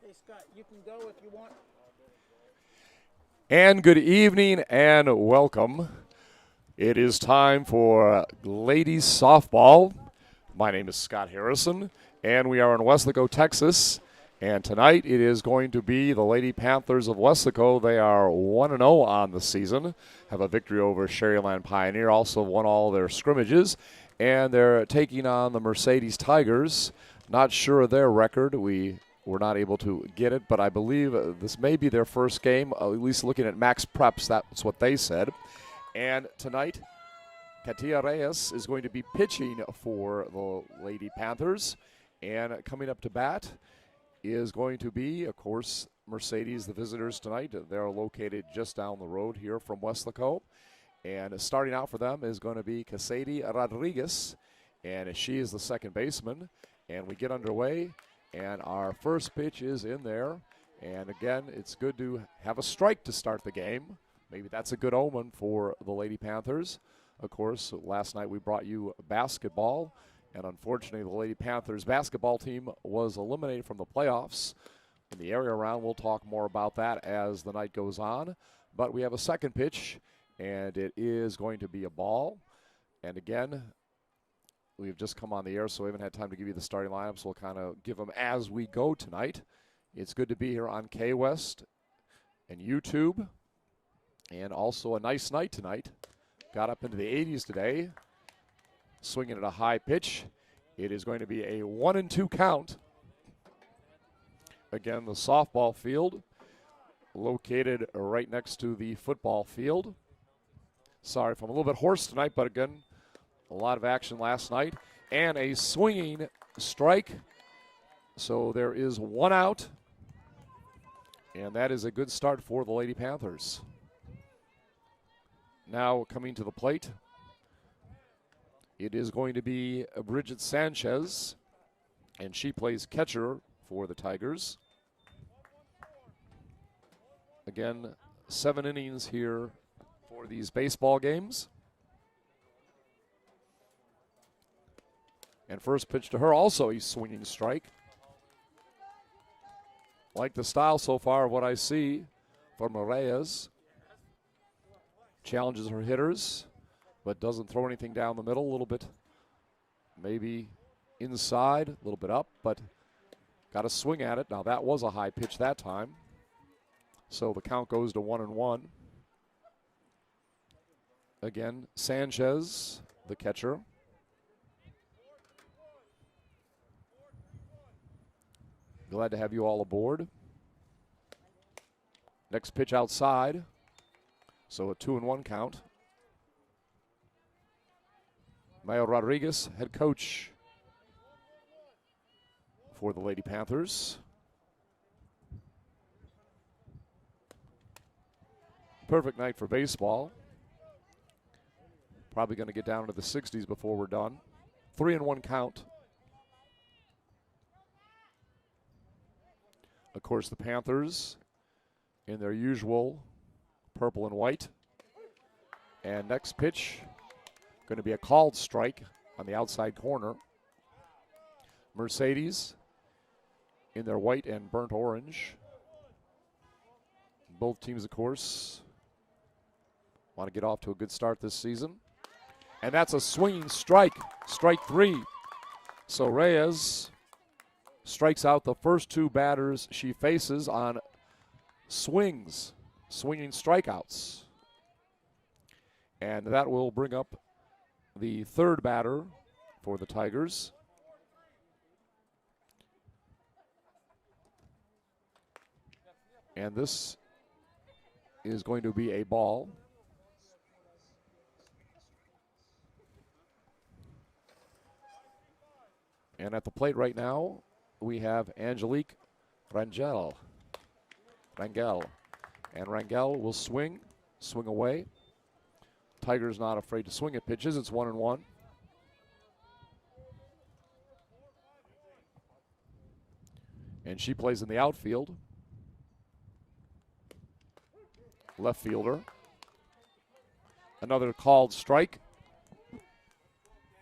Hey, Scott, you can go if you want. And good evening and welcome. It is time for ladies softball. My name is Scott Harrison, and we are in Weslaco, Texas. And tonight it is going to be the Lady Panthers of Weslaco. They are 1-0 on the season, have a victory over Sherryland Pioneer, also won all their scrimmages, and they're taking on the Mercedes Tigers. Not sure of their record. We were not able to get it, but I believe this may be their first game, at least looking at Max Preps, that's what they said. And tonight, Katia Reyes is going to be pitching for the Lady Panthers. And coming up to bat is going to be, of course, Mercedes, the visitors tonight. They're located just down the road here from Weslaco. And starting out for them is going to be Casady Rodriguez, and she is the second baseman. And we get underway, and our first pitch is in there. And again, it's good to have a strike to start the game. Maybe that's a good omen for the Lady Panthers. Of course, last night we brought you basketball, and unfortunately the Lady Panthers basketball team was eliminated from the playoffs in the area round. We'll talk more about that as the night goes on. But we have a second pitch, and it is going to be a ball. And again, we've just come on the air, so we haven't had time to give you the starting lineups. We'll kind of give them as we go tonight. It's good to be here on K-West and YouTube. And also a nice night tonight. Got up into the 80s today. Swinging at a high pitch. It is going to be a 1-2 count. Again, the softball field located right next to the football field. Sorry if I'm a little bit hoarse tonight, but again, a lot of action last night. And a swinging strike. So there is one out. And that is a good start for the Lady Panthers. Now coming to the plate, it is going to be Bridget Sanchez, and she plays catcher for the Tigers. Again, 7 innings here for these baseball games. And first pitch to her, also a swinging strike. Like the style so far of what I see from Reyes. Challenges her hitters, but doesn't throw anything down the middle. A little bit maybe inside, a little bit up, but got a swing at it. Now that was a high pitch that time. So the count goes to 1-1. Again, Sanchez, the catcher. Glad to have you all aboard. Next pitch outside. So a 2-1 count. Mayo Rodriguez, head coach for the Lady Panthers. Perfect night for baseball. Probably going to get down into the 60s before we're done. 3-1 count. Of course, the Panthers in their usual purple and white. And next pitch, going to be a called strike on the outside corner. Mercedes in their white and burnt orange. Both teams, of course, want to get off to a good start this season. And that's a swinging strike, strike 3. So Reyes strikes out the first 2 batters she faces on swinging strikeouts. And that will bring up the third batter for the Tigers. And this is going to be a ball. And at the plate right now, we have Angelique Rangel. And Rangel will swing away. Tiger's not afraid to swing at pitches. It's 1-1. And she plays in the outfield. Left fielder. Another called strike.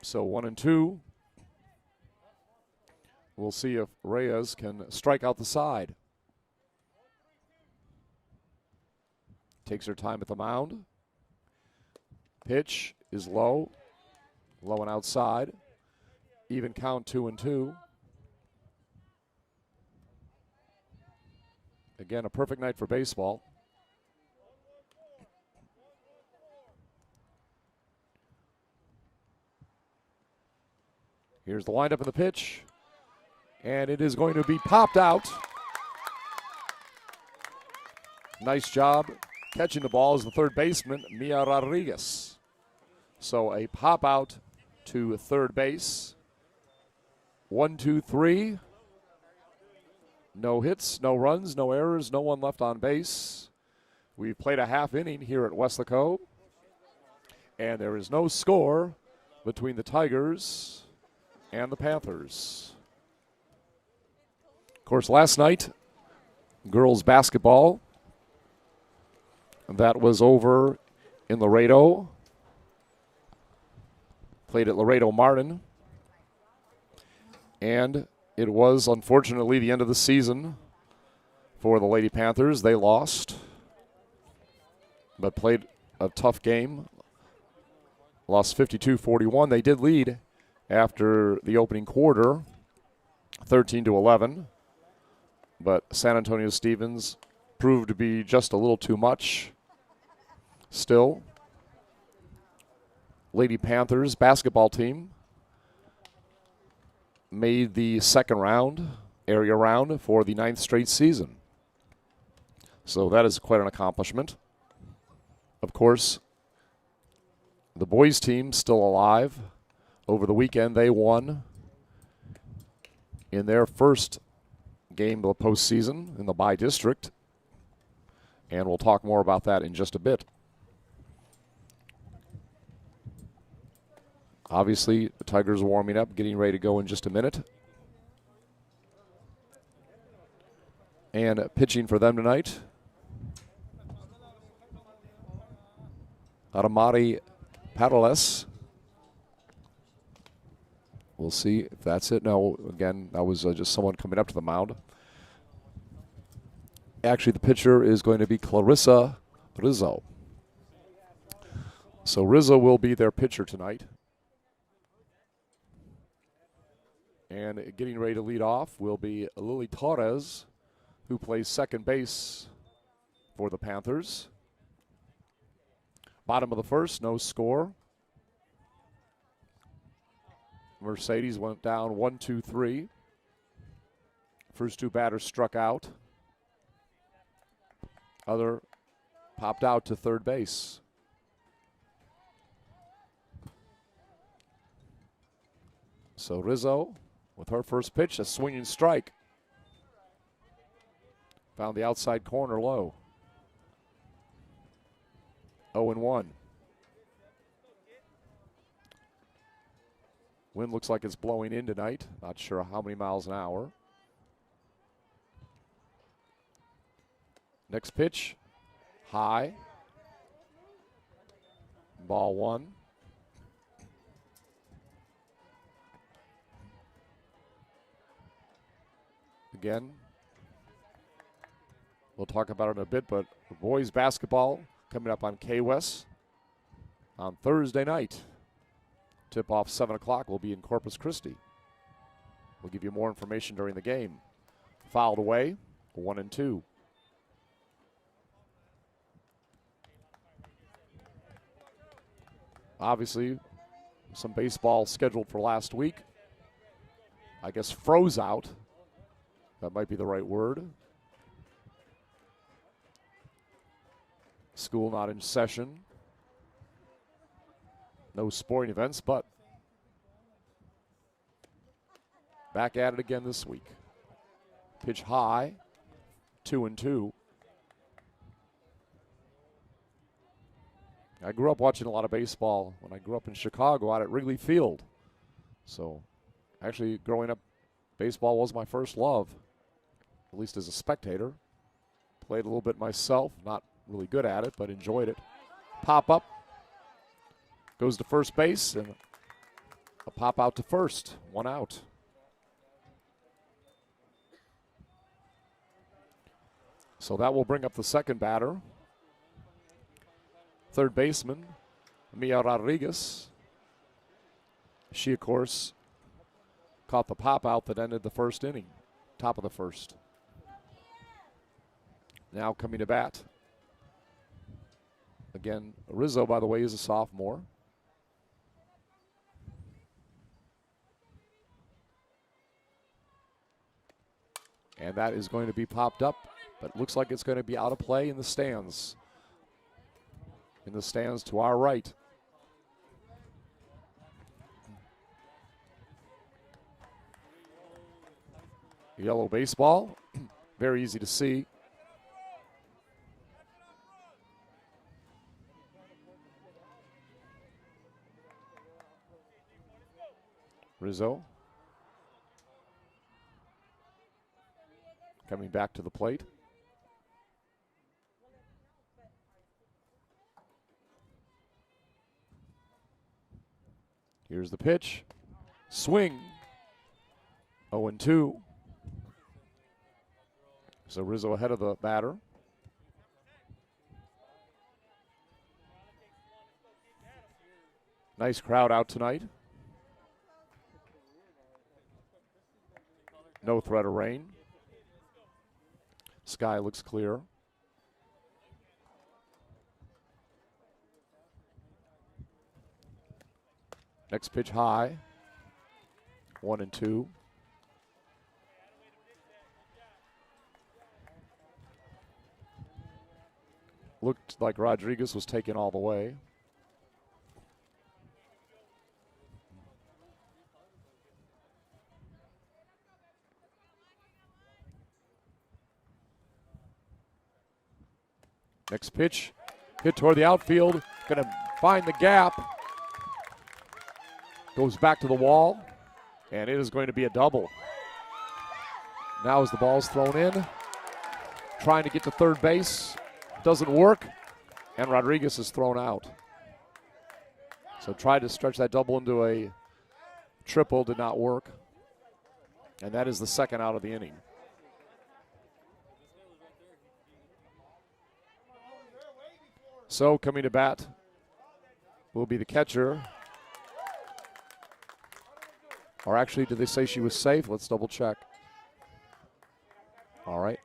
So 1-2. We'll see if Reyes can strike out the side. takes her time at the mound. Pitch is low and outside. Even count 2-2. Again, a perfect night for baseball. Here's the windup and the pitch. And it is going to be popped out. Nice job catching the ball is the third baseman, Mia Rodriguez. So a pop out to third base. 1, 2, 3. No hits, no runs, no errors, no one left on base. We've played a half inning here at Weslaco. And there is no score between the Tigers and the Panthers. Of course, last night, girls basketball, that was over in Laredo. Played at Laredo Martin. And it was, unfortunately, the end of the season for the Lady Panthers. They lost, but played a tough game. Lost 52-41. They did lead after the opening quarter, 13-11. But San Antonio Stevens proved to be just a little too much. Still, Lady Panthers basketball team made the second round, area round, for the 9th straight season. So that is quite an accomplishment. Of course, the boys team still alive. Over the weekend, they won in their first game of the postseason in the bi-district. And we'll talk more about that in just a bit. Obviously, the Tigers are warming up, getting ready to go in just a minute. And pitching for them tonight, Aramari Pareles. We'll see if that's it. No, again, that was just someone coming up to the mound. Actually, the pitcher is going to be Clarissa Rizzo. So Rizzo will be their pitcher tonight. And getting ready to lead off will be Lily Torres, who plays second base for the Panthers. Bottom of the first, no score. Mercedes went down 1, 2, 3. First two batters struck out. Other popped out to third base. So Rizzo, with her first pitch, a swinging strike. Found the outside corner low. 0-1. Wind looks like it's blowing in tonight. Not sure how many miles an hour. Next pitch, high. Ball 1. Again, we'll talk about it in a bit, but boys basketball coming up on KWES on Thursday night. Tip-off 7 o'clock will be in Corpus Christi. We'll give you more information during the game. Fouled away, 1-2. Obviously, some baseball scheduled for last week. I guess froze out. That might be the right word. School not in session. No sporting events, but back at it again this week. Pitch high, 2-2. I grew up watching a lot of baseball when I grew up in Chicago out at Wrigley Field. So actually growing up, baseball was my first love, at least as a spectator. Played a little bit myself, not really good at it, but enjoyed it. Pop up, goes to first base, and a pop out to first, 1 out. So that will bring up the second batter. third baseman, Mia Rodriguez. She, of course, caught the pop out that ended the first inning, top of the first. Now coming to bat. Again, Rizzo, by the way, is a sophomore. And that is going to be popped up, but looks like it's going to be out of play in the stands. In the stands to our right. Yellow baseball, very easy to see. Rizzo coming back to the plate. Here's the pitch. Swing. 0-2. So Rizzo ahead of the batter. Nice crowd out tonight. No threat of rain. Sky looks clear. Next pitch high. 1-2. Looked like Rodriguez was taken all the way. Next pitch, hit toward the outfield, going to find the gap. Goes back to the wall, and it is going to be a double. Now as the ball's thrown in, trying to get to third base, doesn't work, and Rodriguez is thrown out. So tried to stretch that double into a triple, did not work. And that is the second out of the inning. So coming to bat will be the catcher. Or actually, did they say she was safe? Let's double check. All right.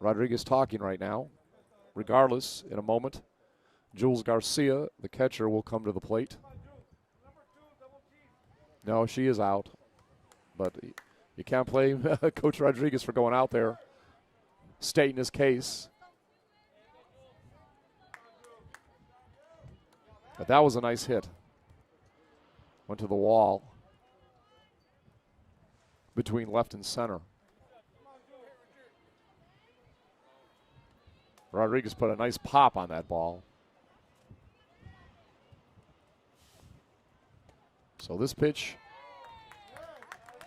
Rodriguez talking right now. Regardless, in a moment, Jules Garcia, the catcher, will come to the plate. No, she is out. But you can't blame Coach Rodriguez for going out there, stating his case. But that was a nice hit. Went to the wall between left and center. Rodriguez put a nice pop on that ball. So this pitch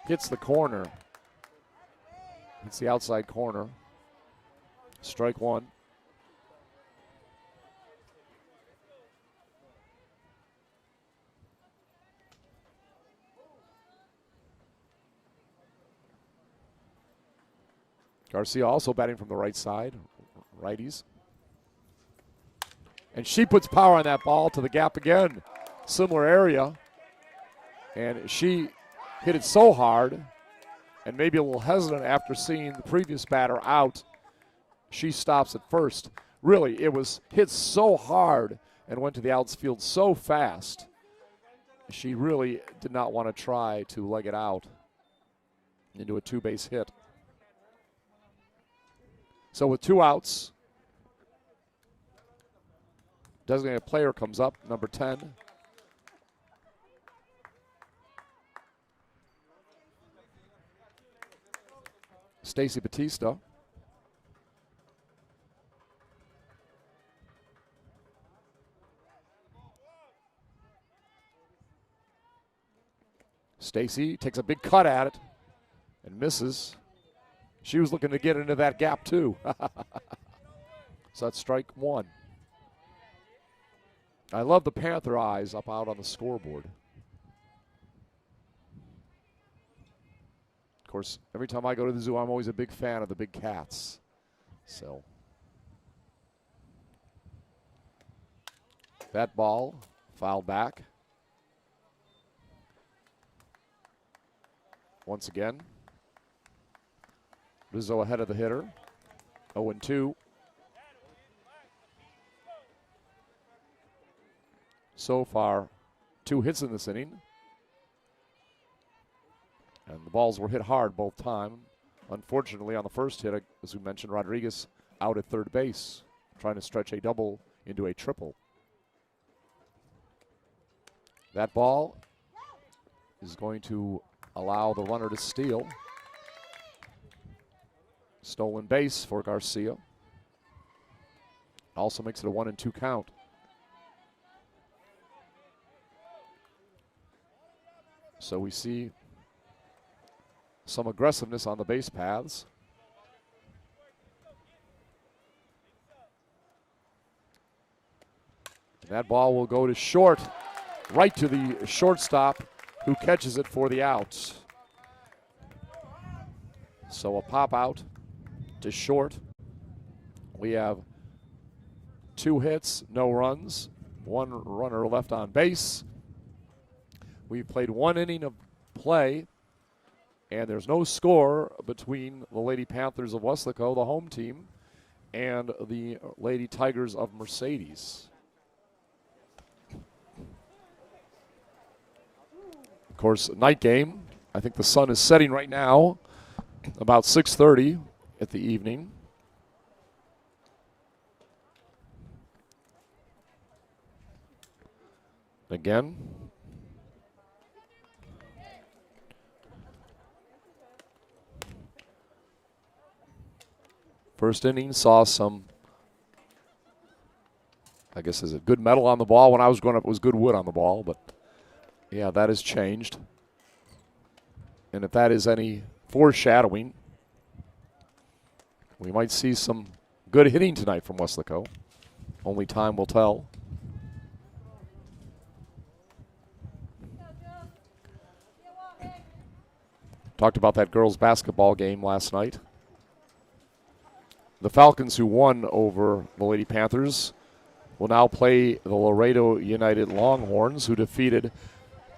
hits the corner. It's the outside corner. Strike one. Garcia also batting from the right side, righties. And she puts power on that ball to the gap again. Similar area. And she hit it so hard, and maybe a little hesitant after seeing the previous batter out. She stops at first. Really, it was hit so hard and went to the outfield so fast. She really did not want to try to leg it out into a two-base hit. So with two outs, designated player comes up, number 10. Stacey Batista. Stacey takes a big cut at it and misses. She was looking to get into that gap too. So that's strike one. I love the Panther eyes up out on the scoreboard. Of course, every time I go to the zoo, I'm always a big fan of the big cats. So That ball fouled back. Once again, Rizzo ahead of the hitter. 0-2. So far, 2 hits in this inning. And the balls were hit hard both times. Unfortunately, on the first hit, as we mentioned, Rodriguez out at third base, trying to stretch a double into a triple. That ball is going to allow the runner to steal. Stolen base for Garcia. Also makes it a 1-2 count. So we see some aggressiveness on the base paths. And that ball will go to short, right to the shortstop, who catches it for the out. So a pop out to short. We have 2 hits, no runs, 1 runner left on base. We've played 1 inning of play, and there's no score between the Lady Panthers of Weslaco, the home team, and the Lady Tigers of Mercedes. Of course, night game. I think the sun is setting right now, about 6:30 at the evening. Again, first inning saw some, I guess, is it good metal on the ball? When I was growing up, it was good wood on the ball, but yeah, that has changed. And if that is any foreshadowing, we might see some good hitting tonight from Weslaco. Only time will tell. Talked about that girls' basketball game last night. The Falcons, who won over the Lady Panthers, will now play the Laredo United Longhorns, who defeated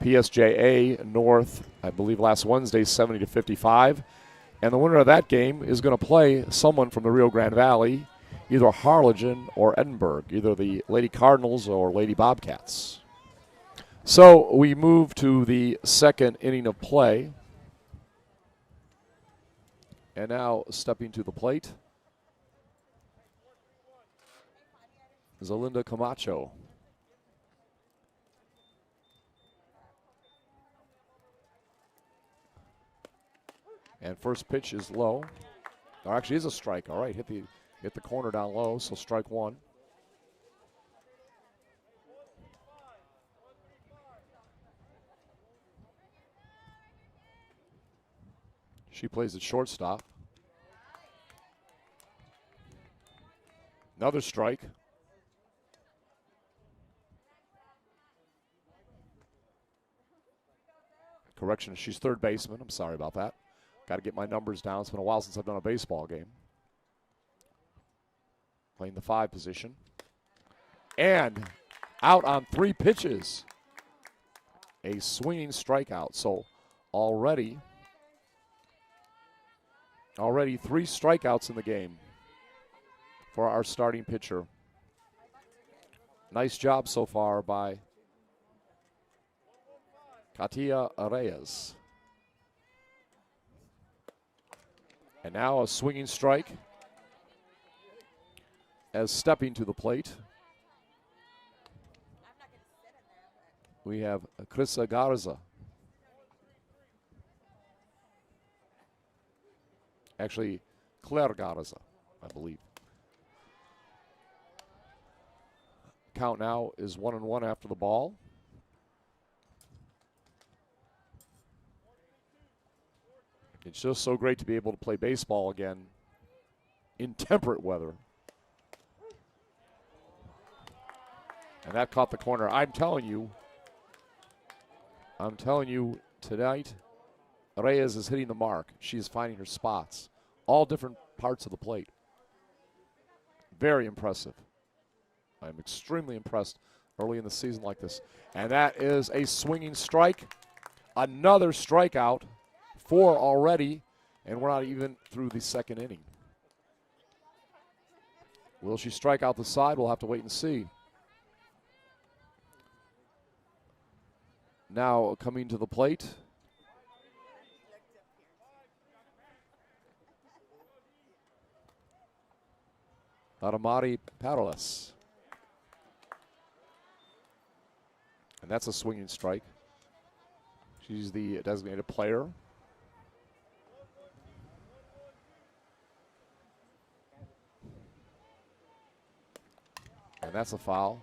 PSJA North, I believe, last Wednesday, 70-55. And the winner of that game is going to play someone from the Rio Grande Valley, either Harlingen or Edinburgh, either the Lady Cardinals or Lady Bobcats. So we move to the second inning of play. And now stepping to the plate is Alinda Camacho. And first pitch is low. Or actually is a strike. All right, hit the corner down low, so strike 1. She plays at shortstop. Another strike. Correction, she's third baseman. I'm sorry about that. Got to get my numbers down. It's been a while since I've done a baseball game. Playing the 5 position. And out on 3 pitches. A swinging strikeout. So already 3 strikeouts in the game for our starting pitcher. Nice job so far by Katia Reyes. And now a swinging strike as stepping to the plate. We have Krista Garza. Actually, Claire Garza, I believe. Count now is 1-1 after the ball. It's just so great to be able to play baseball again in temperate weather. And that caught the corner. I'm telling you tonight, Reyes is hitting the mark. She is finding her spots, all different parts of the plate. Very impressive. I'm extremely impressed early in the season like this. And that is a swinging strike. Another strikeout. 4 already, and we're not even through the second inning. Will she strike out the side? We'll have to wait and see. Now coming to the plate. Adamari Paroles. And that's a swinging strike. She's the designated player. And that's a foul.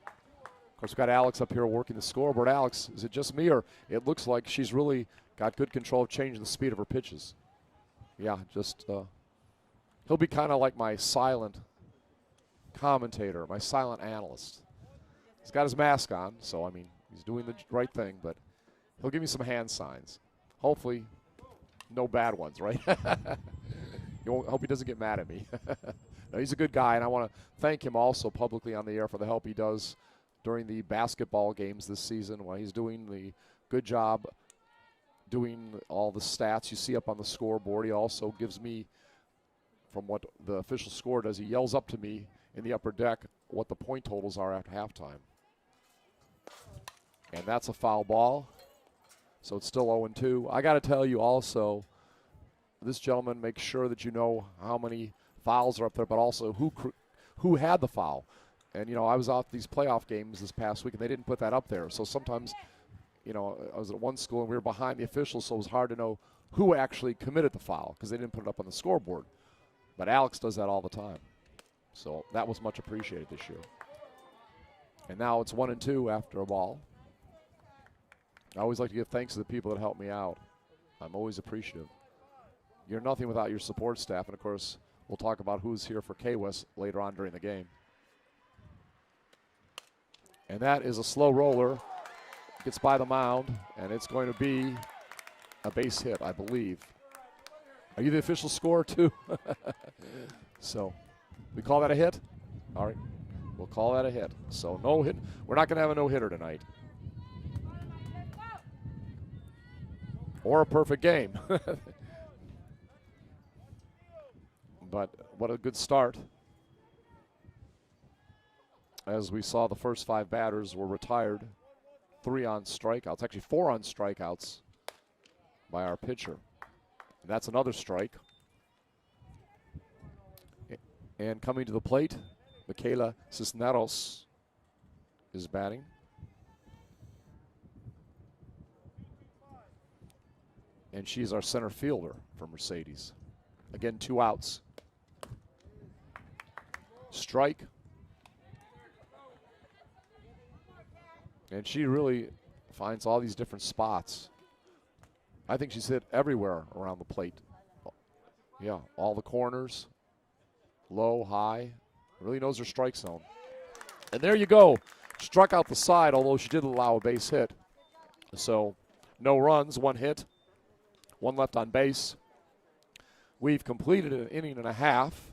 Of course, we've got Alex up here working the scoreboard. Alex, is it just me, or it looks like she's really got good control of changing the speed of her pitches? Yeah, just he'll be kind of like my silent commentator, my silent analyst. He's got his mask on, so, I mean, he's doing the right thing, but he'll give me some hand signs. Hopefully, no bad ones, right? I hope he doesn't get mad at me. No, he's a good guy, and I want to thank him also publicly on the air for the help he does during the basketball games this season while he's doing the good job doing all the stats you see up on the scoreboard. He also gives me, from what the official score does, he yells up to me in the upper deck what the point totals are at halftime. And that's a foul ball, so it's still 0-2. I got to tell you also, this gentleman makes sure that you know how many fouls are up there, but also who had the foul. And, you know, I was off these playoff games this past week, and they didn't put that up there. So sometimes, you know, I was at one school, and we were behind the officials, so it was hard to know who actually committed the foul because they didn't put it up on the scoreboard. But Alex does that all the time. So that was much appreciated this year. And now it's 1-2 after a ball. I always like to give thanks to the people that help me out. I'm always appreciative. You're nothing without your support staff, and, of course, we'll talk about who's here for K-West later on during the game. And that is a slow roller. Gets by the mound, and it's going to be a base hit, I believe. Are you the official scorer, too? So we call that a hit? All right. We'll call that a hit. So no hit. We're not going to have a no-hitter tonight. Or a perfect game. But what a good start. As we saw, the first 5 batters were retired. 3 on strikeouts, actually 4 on strikeouts by our pitcher. And that's another strike. And coming to the plate, Michaela Cisneros is batting. And she's our center fielder for Mercedes. Again, 2 outs. Strike. And she really finds all these different spots. I think she's hit everywhere around the plate. Yeah, all the corners, low, high. Really knows her strike zone. And there you go. Struck out the side, although she did allow a base hit. So no runs, 1 hit, 1 left on base. We've completed an inning and a half,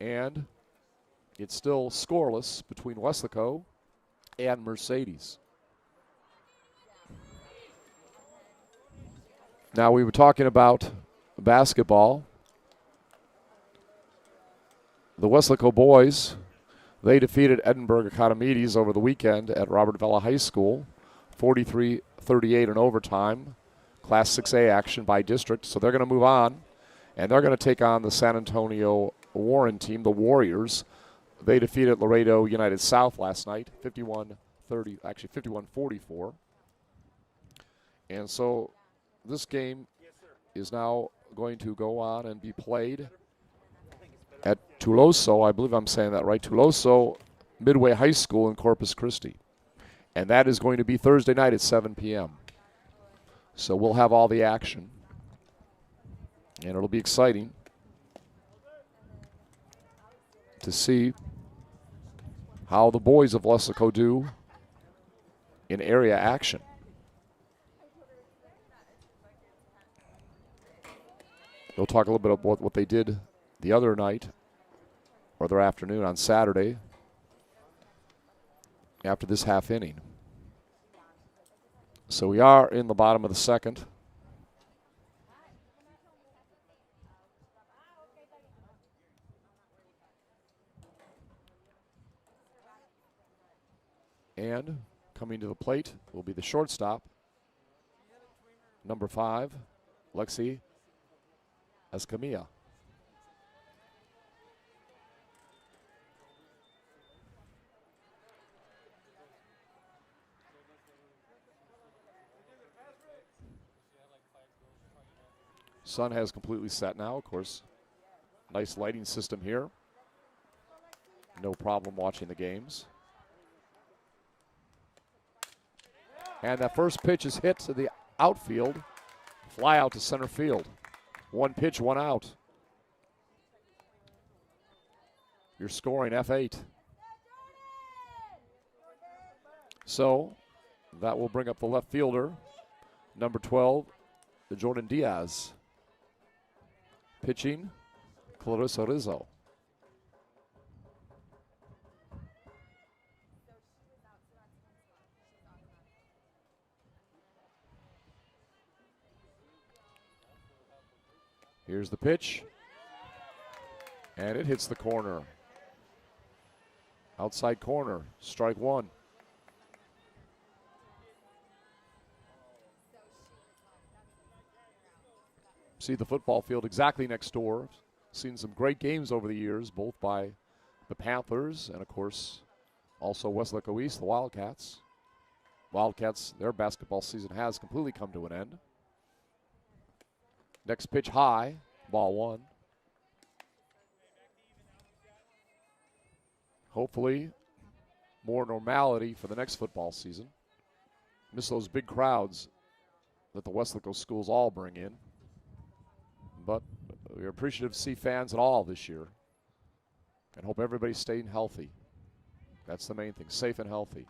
and it's still scoreless between Weslaco and Mercedes. Now, we were talking about basketball. The Weslaco boys, they defeated Edinburgh Academides over the weekend at Robert Vela High School, 43-38 in overtime, Class 6A action by district. So they're going to move on, and they're going to take on the San Antonio Warren team, the Warriors. They defeated Laredo United South last night, 51-44. And so this game is now going to go on and be played at Tuloso. I believe I'm saying that right. Tuloso Midway High School in Corpus Christi. And that is going to be Thursday night at 7 p.m. So we'll have all the action. And it'll be exciting to see how the boys of Weslaco do in area action. We'll talk a little bit about what they did the other night or their afternoon on Saturday. after this half inning. So we are in the bottom of the second. And coming to the plate will be the shortstop, number 5, Lexi Escamilla. Sun has completely set now, of course. Nice lighting system here. No problem watching the games. And that first pitch is hit to the outfield. Fly out to center field. 1 pitch, 1 out. You're scoring F8. So that will bring up the left fielder, number 12, Jordan Diaz. Pitching, Clarissa Rizzo. Here's the pitch. And it hits the corner. Outside corner, strike 1. See the football field exactly next door. Seen some great games over the years, both by the Panthers and, of course, also Weslaco East, the Wildcats. Wildcats, their basketball season has completely come to an end. Next pitch high, ball 1. Hopefully, more normality for the next football season. Miss those big crowds that the Weslaco schools all bring in. But we're appreciative to see fans at all this year and hope everybody's staying healthy. That's the main thing, safe and healthy.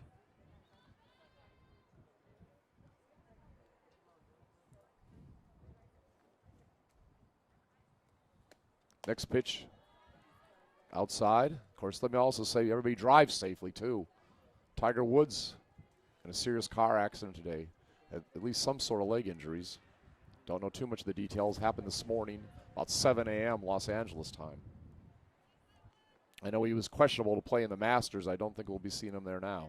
Next pitch outside. Of course, let me also say everybody drives safely too. Tiger Woods in a serious car accident today. At least some sort of leg injuries. Don't know too much of the details. Happened this morning about 7 a.m. Los Angeles time. I know he was questionable to play in the Masters. I don't think we'll be seeing him there now.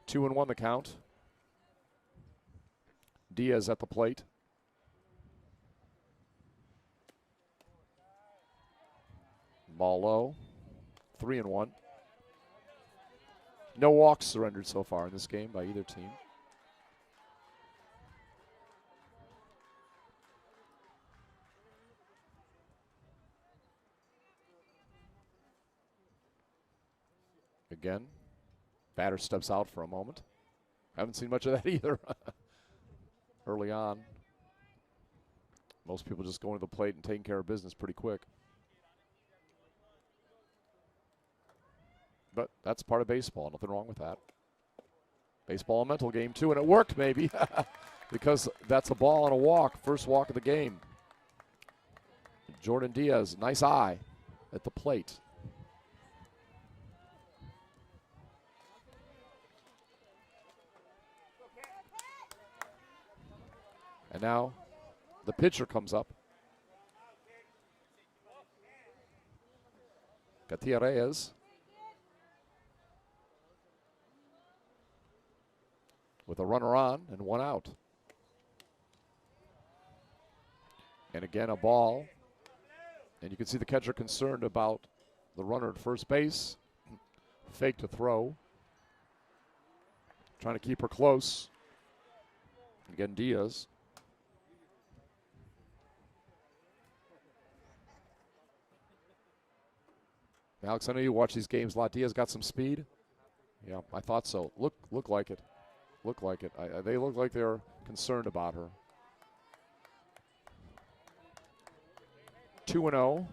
2-1 the count. Diaz at the plate. Ball low. 3-1. No walks surrendered so far in this game by either team. Again, batter steps out for a moment. Haven't seen much of that either early on. Most people just going to the plate and taking care of business pretty quick. But that's part of baseball. Nothing wrong with that. Baseball a mental game, too, and it worked maybe because that's a ball and a walk, first walk of the game. Jordan Diaz, nice eye at the plate. And now the pitcher comes up. Katia Reyes. With a runner on and 1 out. And again, a ball. And you can see the catcher concerned about the runner at first base. Fake to throw. Trying to keep her close. Again, Diaz. Alex, I know you watch these games a lot. Diaz got some speed. Yeah, I thought so. Look like it. Look like it. They look like they're concerned about her. 2-0.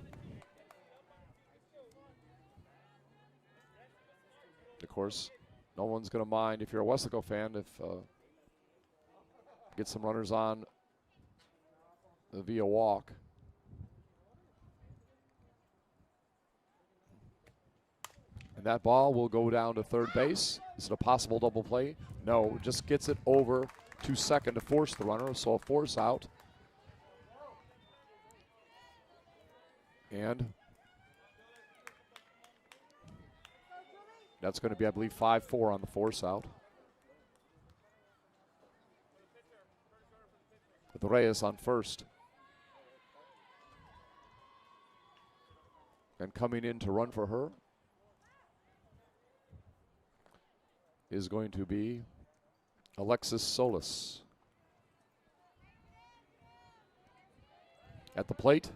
Of course, no one's going to mind if you're a Weslaco fan if get some runners on via walk. And that ball will go down to third base. Is it a possible double play? No, just gets it over to second to force the runner, so a force out. And that's going to be, I believe, 5-4 on the force out. With Reyes on first. And coming in to run for her is going to be Alexis Solis. At the plate,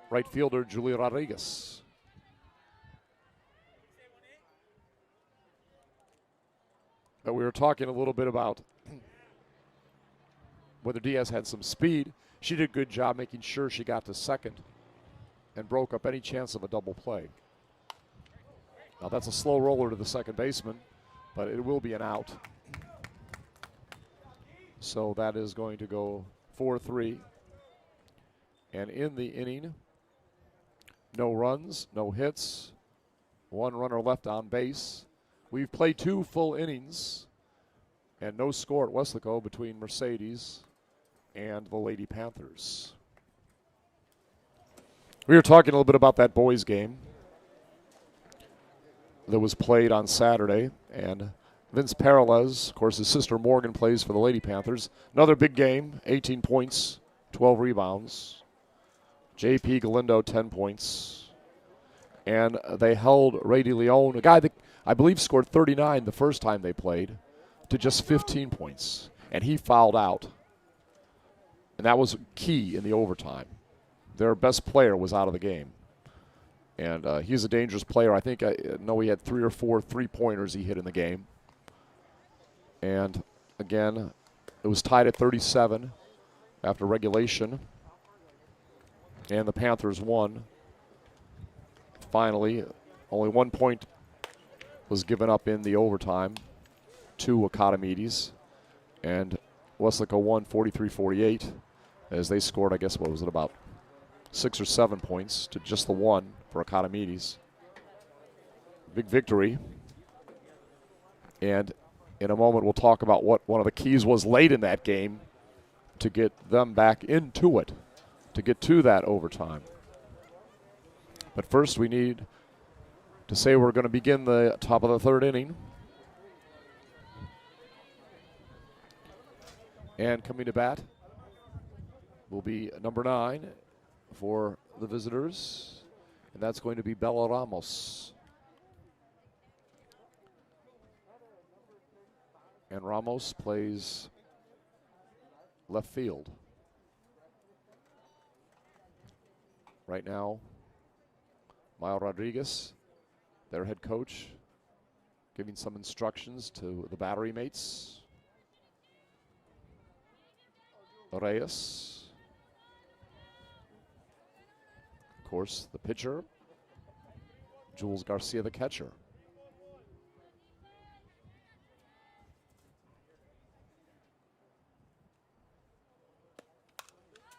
right fielder Julia Rodriguez. But we were talking a little bit about whether Diaz had some speed. She did a good job making sure she got to second and broke up any chance of a double play. Now that's a slow roller to the second baseman, but it will be an out. So that is going to go 4-3. And in the inning, no runs, no hits, one runner left on base. We've played 2 full innings and no score at Weslaco between Mercedes and the Lady Panthers. We were talking a little bit about that boys game that was played on Saturday, and Vince Paralez, of course, his sister Morgan plays for the Lady Panthers. Another big game, 18 points, 12 rebounds. J.P. Galindo, 10 points. And they held Ray DeLeon, a guy that I believe scored 39 the first time they played, to just 15 points. And he fouled out. And that was key in the overtime. Their best player was out of the game. And he's a dangerous player. I think I know he had 3 or 4 three-pointers he hit in the game. And, again, it was tied at 37 after regulation. And the Panthers won. Finally, only 1 point was given up in the overtime to Academides. And Weslaco won 43-48 as they scored, I guess, what was it, about 6 or 7 points to just the 1 for Academides. Big victory. And in a moment we'll talk about what one of the keys was late in that game to get them back into it, to get to that overtime. But first we need to say we're going to begin the top of the third inning. And coming to bat will be number 9 for the visitors, and that's going to be Bella Ramos. And Ramos plays left field. Right now, Maya Rodriguez, their head coach, giving some instructions to the battery mates. Reyes. Of course, the pitcher, Jules Garcia, the catcher.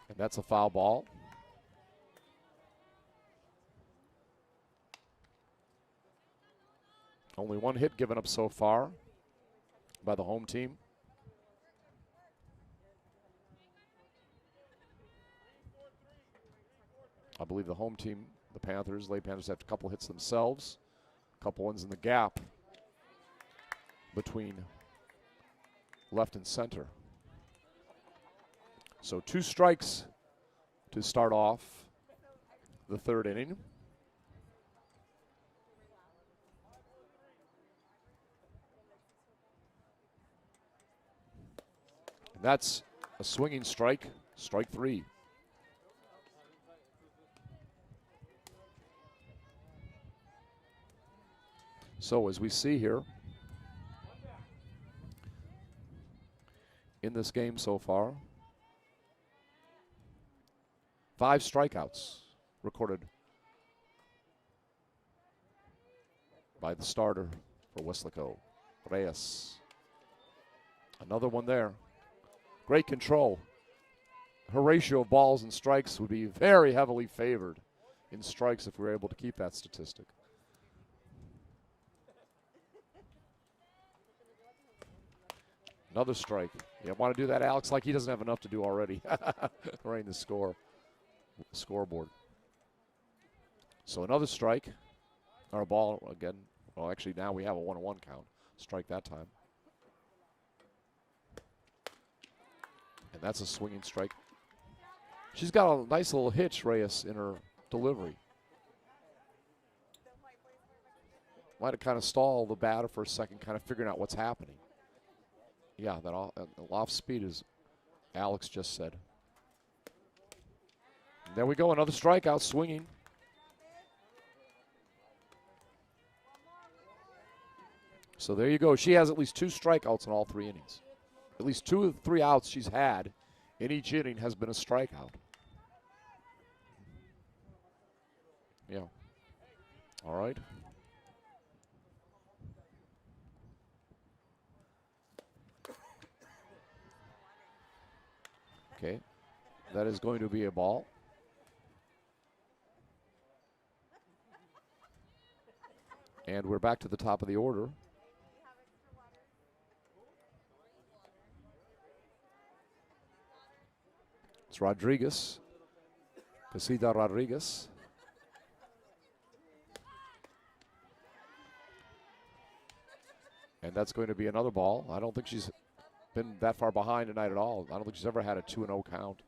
And that's a foul ball. Only 1 hit given up so far by the home team. I believe the home team, the Panthers, Lady Panthers, have a couple hits themselves. A couple ones in the gap between left and center. So 2 strikes to start off the third inning. And that's a swinging strike, strike 3. So as we see here in this game so far, 5 strikeouts recorded by the starter for Weslaco, Reyes. Another one there. Great control. Her ratio of balls and strikes would be very heavily favored in strikes if we were able to keep that statistic. Another strike. You want to do that, Alex? Like he doesn't have enough to do already. Running the scoreboard. So another strike. Or a ball again. Well, actually now we have a 1-1 count. Strike that time. And that's a swinging strike. She's got a nice little hitch, Reyes, in her delivery. Might have kind of stalled the batter for a second, kind of figuring out what's happening. Yeah, that off speed, as Alex just said. And there we go, another strikeout, swinging. So there you go. She has at least 2 strikeouts in all 3 innings. At least 2 of the 3 outs she's had in each inning has been a strikeout. Yeah. All right. Okay. That is going to be a ball. And we're back to the top of the order. It's Rodriguez. Casita Rodriguez. And that's going to be another ball. I don't think she's been that far behind tonight at all. I don't think she's ever had a 2-0 count,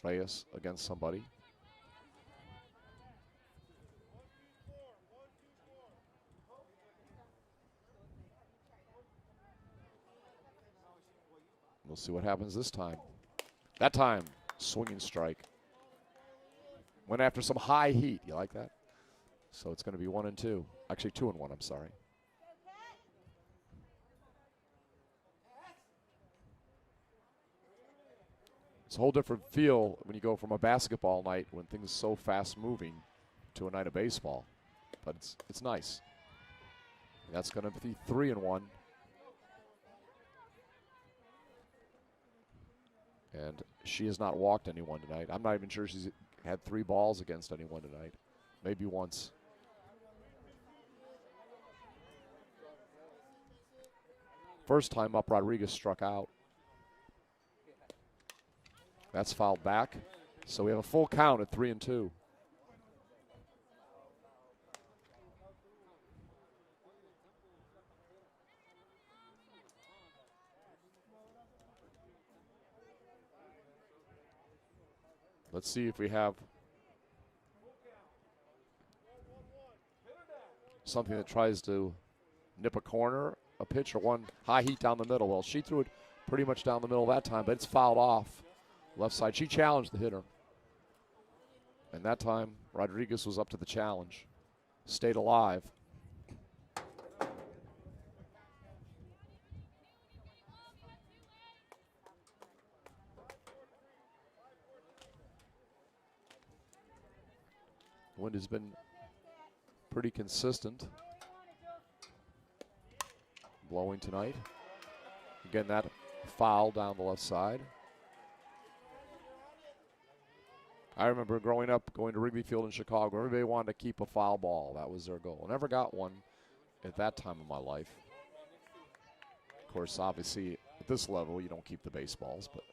Reyes, against somebody. We'll see what happens this time. That time, swinging strike. Went after some high heat. You like that? So it's going to be 1-2. Actually, 2-1, I'm sorry. It's a whole different feel when you go from a basketball night when things are so fast moving to a night of baseball. But it's nice. And that's going to be 3-1. And she has not walked anyone tonight. I'm not even sure she's had 3 balls against anyone tonight. Maybe once. First time up, Rodriguez struck out. That's fouled back. So we have a full count at 3-2. Let's see if we have something that tries to nip a corner, a pitch, or one high heat down the middle. Well, she threw it pretty much down the middle that time, but it's fouled off. Left side. She challenged the hitter. And that time, Rodriguez was up to the challenge. Stayed alive. The wind has been pretty consistent. Blowing tonight. Again, that foul down the left side. I remember growing up, going to Wrigley Field in Chicago, everybody wanted to keep a foul ball. That was their goal. Never got one at that time of my life. Of course, obviously, at this level, you don't keep the baseballs, but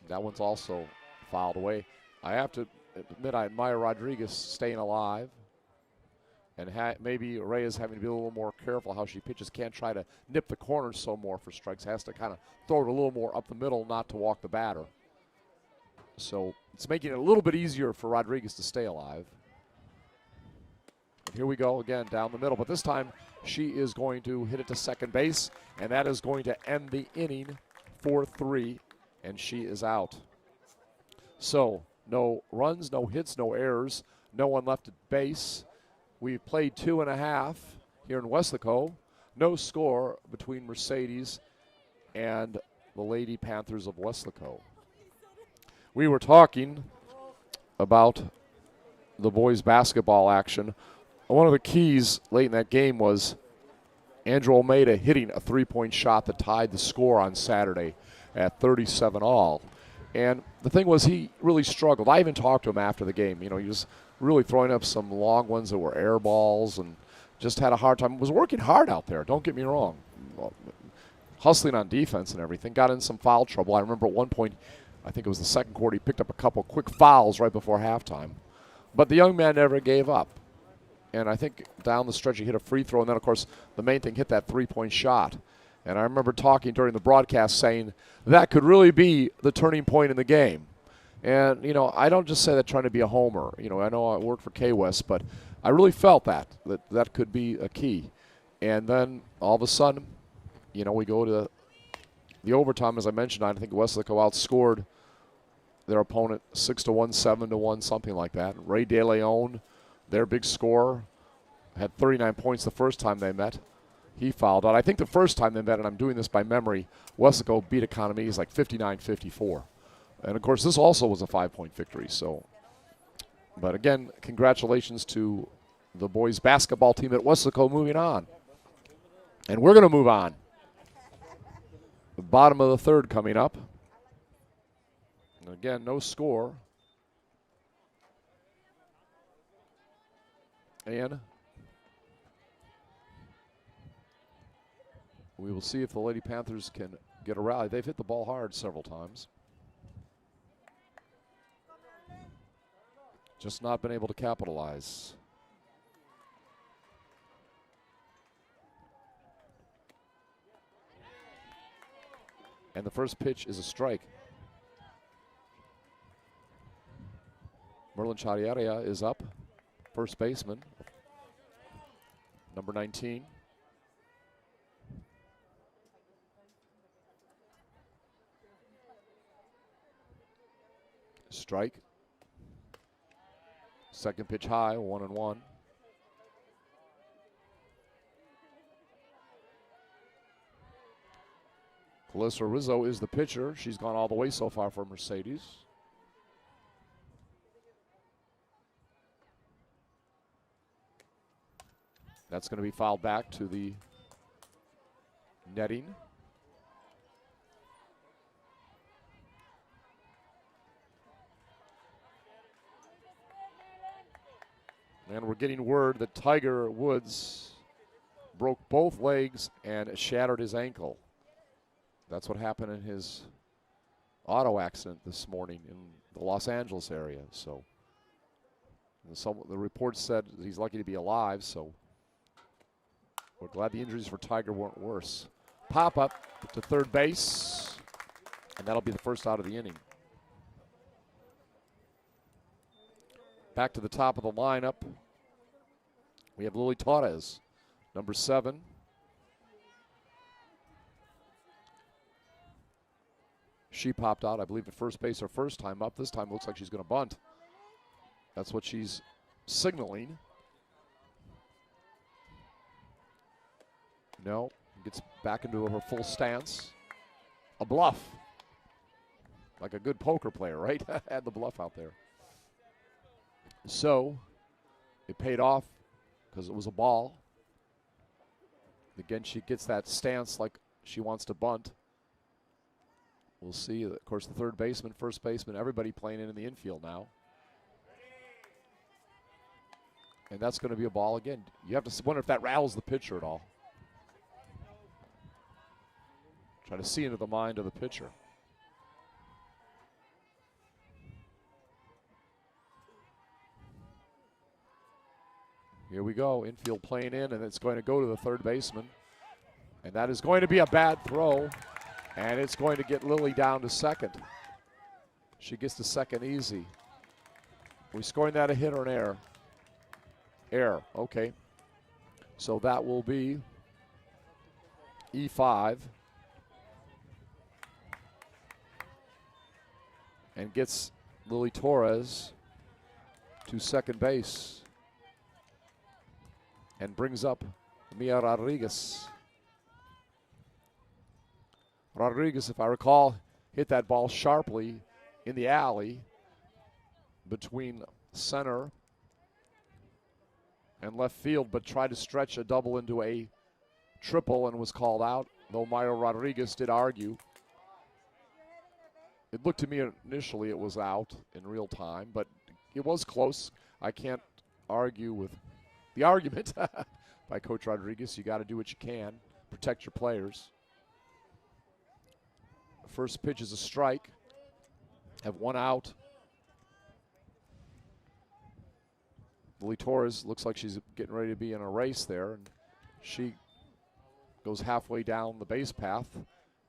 that one's also fouled away. I have to admit, I admire Rodriguez staying alive. And maybe Reyes having to be a little more careful how she pitches. Can't try to nip the corners so more for strikes. Has to kind of throw it a little more up the middle, not to walk the batter. So it's making it a little bit easier for Rodriguez to stay alive. And here we go again down the middle. But this time she is going to hit it to second base. And that is going to end the inning 4-3. And she is out. So no runs, no hits, no errors. No one left at base. We've played 2.5 here in Weslaco. No score between Mercedes and the Lady Panthers of Weslaco. We were talking about the boys' basketball action. One of the keys late in that game was Andrew Almeida hitting a 3-point shot that tied the score on Saturday at 37-all. And the thing was, he really struggled. I even talked to him after the game. You know, he was really throwing up some long ones that were air balls and just had a hard time. Was working hard out there, don't get me wrong. Hustling on defense and everything. Got in some foul trouble. I remember at one point, I think it was the second quarter, he picked up a couple quick fouls right before halftime. But the young man never gave up. And I think down the stretch he hit a free throw, and then, of course, the main thing, hit that three-point shot. And I remember talking during the broadcast saying that could really be the turning point in the game. And, you know, I don't just say that trying to be a homer. You know I work for K-West, but I really felt that could be a key. And then all of a sudden, you know, we go to the overtime, as I mentioned. I think Weslaco outscored their opponent 6-1, 7-1, something like that. Ray De Leon, their big scorer, had 39 points the first time they met. He fouled out. I think the first time they met, and I'm doing this by memory, Weslaco beat Economies like 59-54. And, of course, this also was a 5-point victory. So, but, again, congratulations to the boys basketball team at Weslaco moving on. And we're going to move on. The bottom of the third coming up. And, again, no score. And we will see if the Lady Panthers can get a rally. They've hit the ball hard several times. Just not been able to capitalize. And the first pitch is a strike. Merlin Chariaria is up, first baseman, number 19. Strike. Second pitch high, 1-1. Alyssa Rizzo is the pitcher. She's gone all the way so far for Mercedes. That's going to be fouled back to the netting. And we're getting word that Tiger Woods broke both legs and shattered his ankle. That's what happened in his auto accident this morning in the Los Angeles area. So the report said he's lucky to be alive, so we're glad the injuries for Tiger weren't worse. Pop up to third base, and that'll be the first out of the inning. Back to the top of the lineup, we have Lily Torres, number 7. She popped out, I believe, at first base her first time up. This time looks like she's going to bunt. That's what she's signaling. No, gets back into her full stance. A bluff. Like a good poker player, right? Had the bluff out there. So, it paid off because it was a ball. Again, she gets that stance like she wants to bunt. We'll see. Of course, the third baseman, first baseman, everybody playing in the infield now. And that's going to be a ball again. You have to wonder if that rattles the pitcher at all. Try to see into the mind of the pitcher. Here we go, infield playing in, and it's going to go to the third baseman. And that is going to be a bad throw, and it's going to get Lily down to second. She gets to second easy. Are we scoring that a hit or an error? Error, okay. So that will be E5. And gets Lily Torres to second base. And brings up Mia Rodriguez. Rodriguez, if I recall, hit that ball sharply in the alley between center and left field, but tried to stretch a double into a triple and was called out, though Maya Rodriguez did argue. It looked to me initially it was out in real time, but it was close. I can't argue with the argument, by Coach Rodriguez. You got to do what you can, protect your players. First pitch is a strike. Have one out. Lily Torres looks like she's getting ready to be in a race there, and she goes halfway down the base path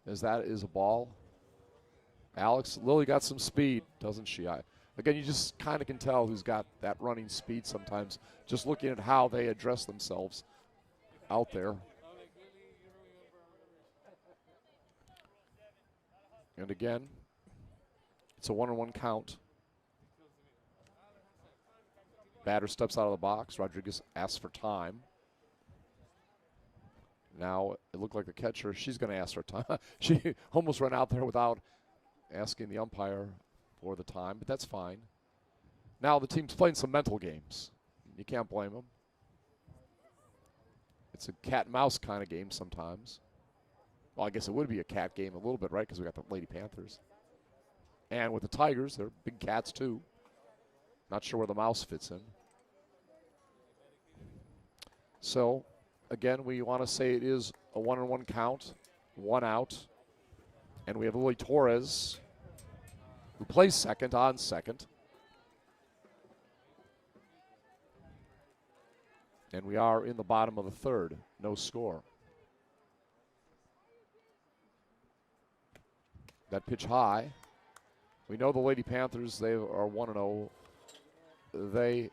as that is a ball. Alex, Lily got some speed, doesn't she? Again, you just kind of can tell who's got that running speed sometimes, just looking at how they address themselves out there. And again, it's a 1-1 count. Batter steps out of the box. Rodriguez asks for time. Now it looked like the catcher, she's going to ask for time. She almost ran out there without asking the umpire for the time, but that's fine. Now the team's playing some mental games. You can't blame them. It's a cat and mouse kind of game sometimes. Well, I guess it would be a cat game a little bit, right? Because we got the Lady Panthers. And with the Tigers, they're big cats too. Not sure where the mouse fits in. So, again, we want to say it is a 1-1 count, one out. And we have Lily Torres, who plays second on second. And we are in the bottom of the third, no score. That pitch high. We know the Lady Panthers, they are 1-0. They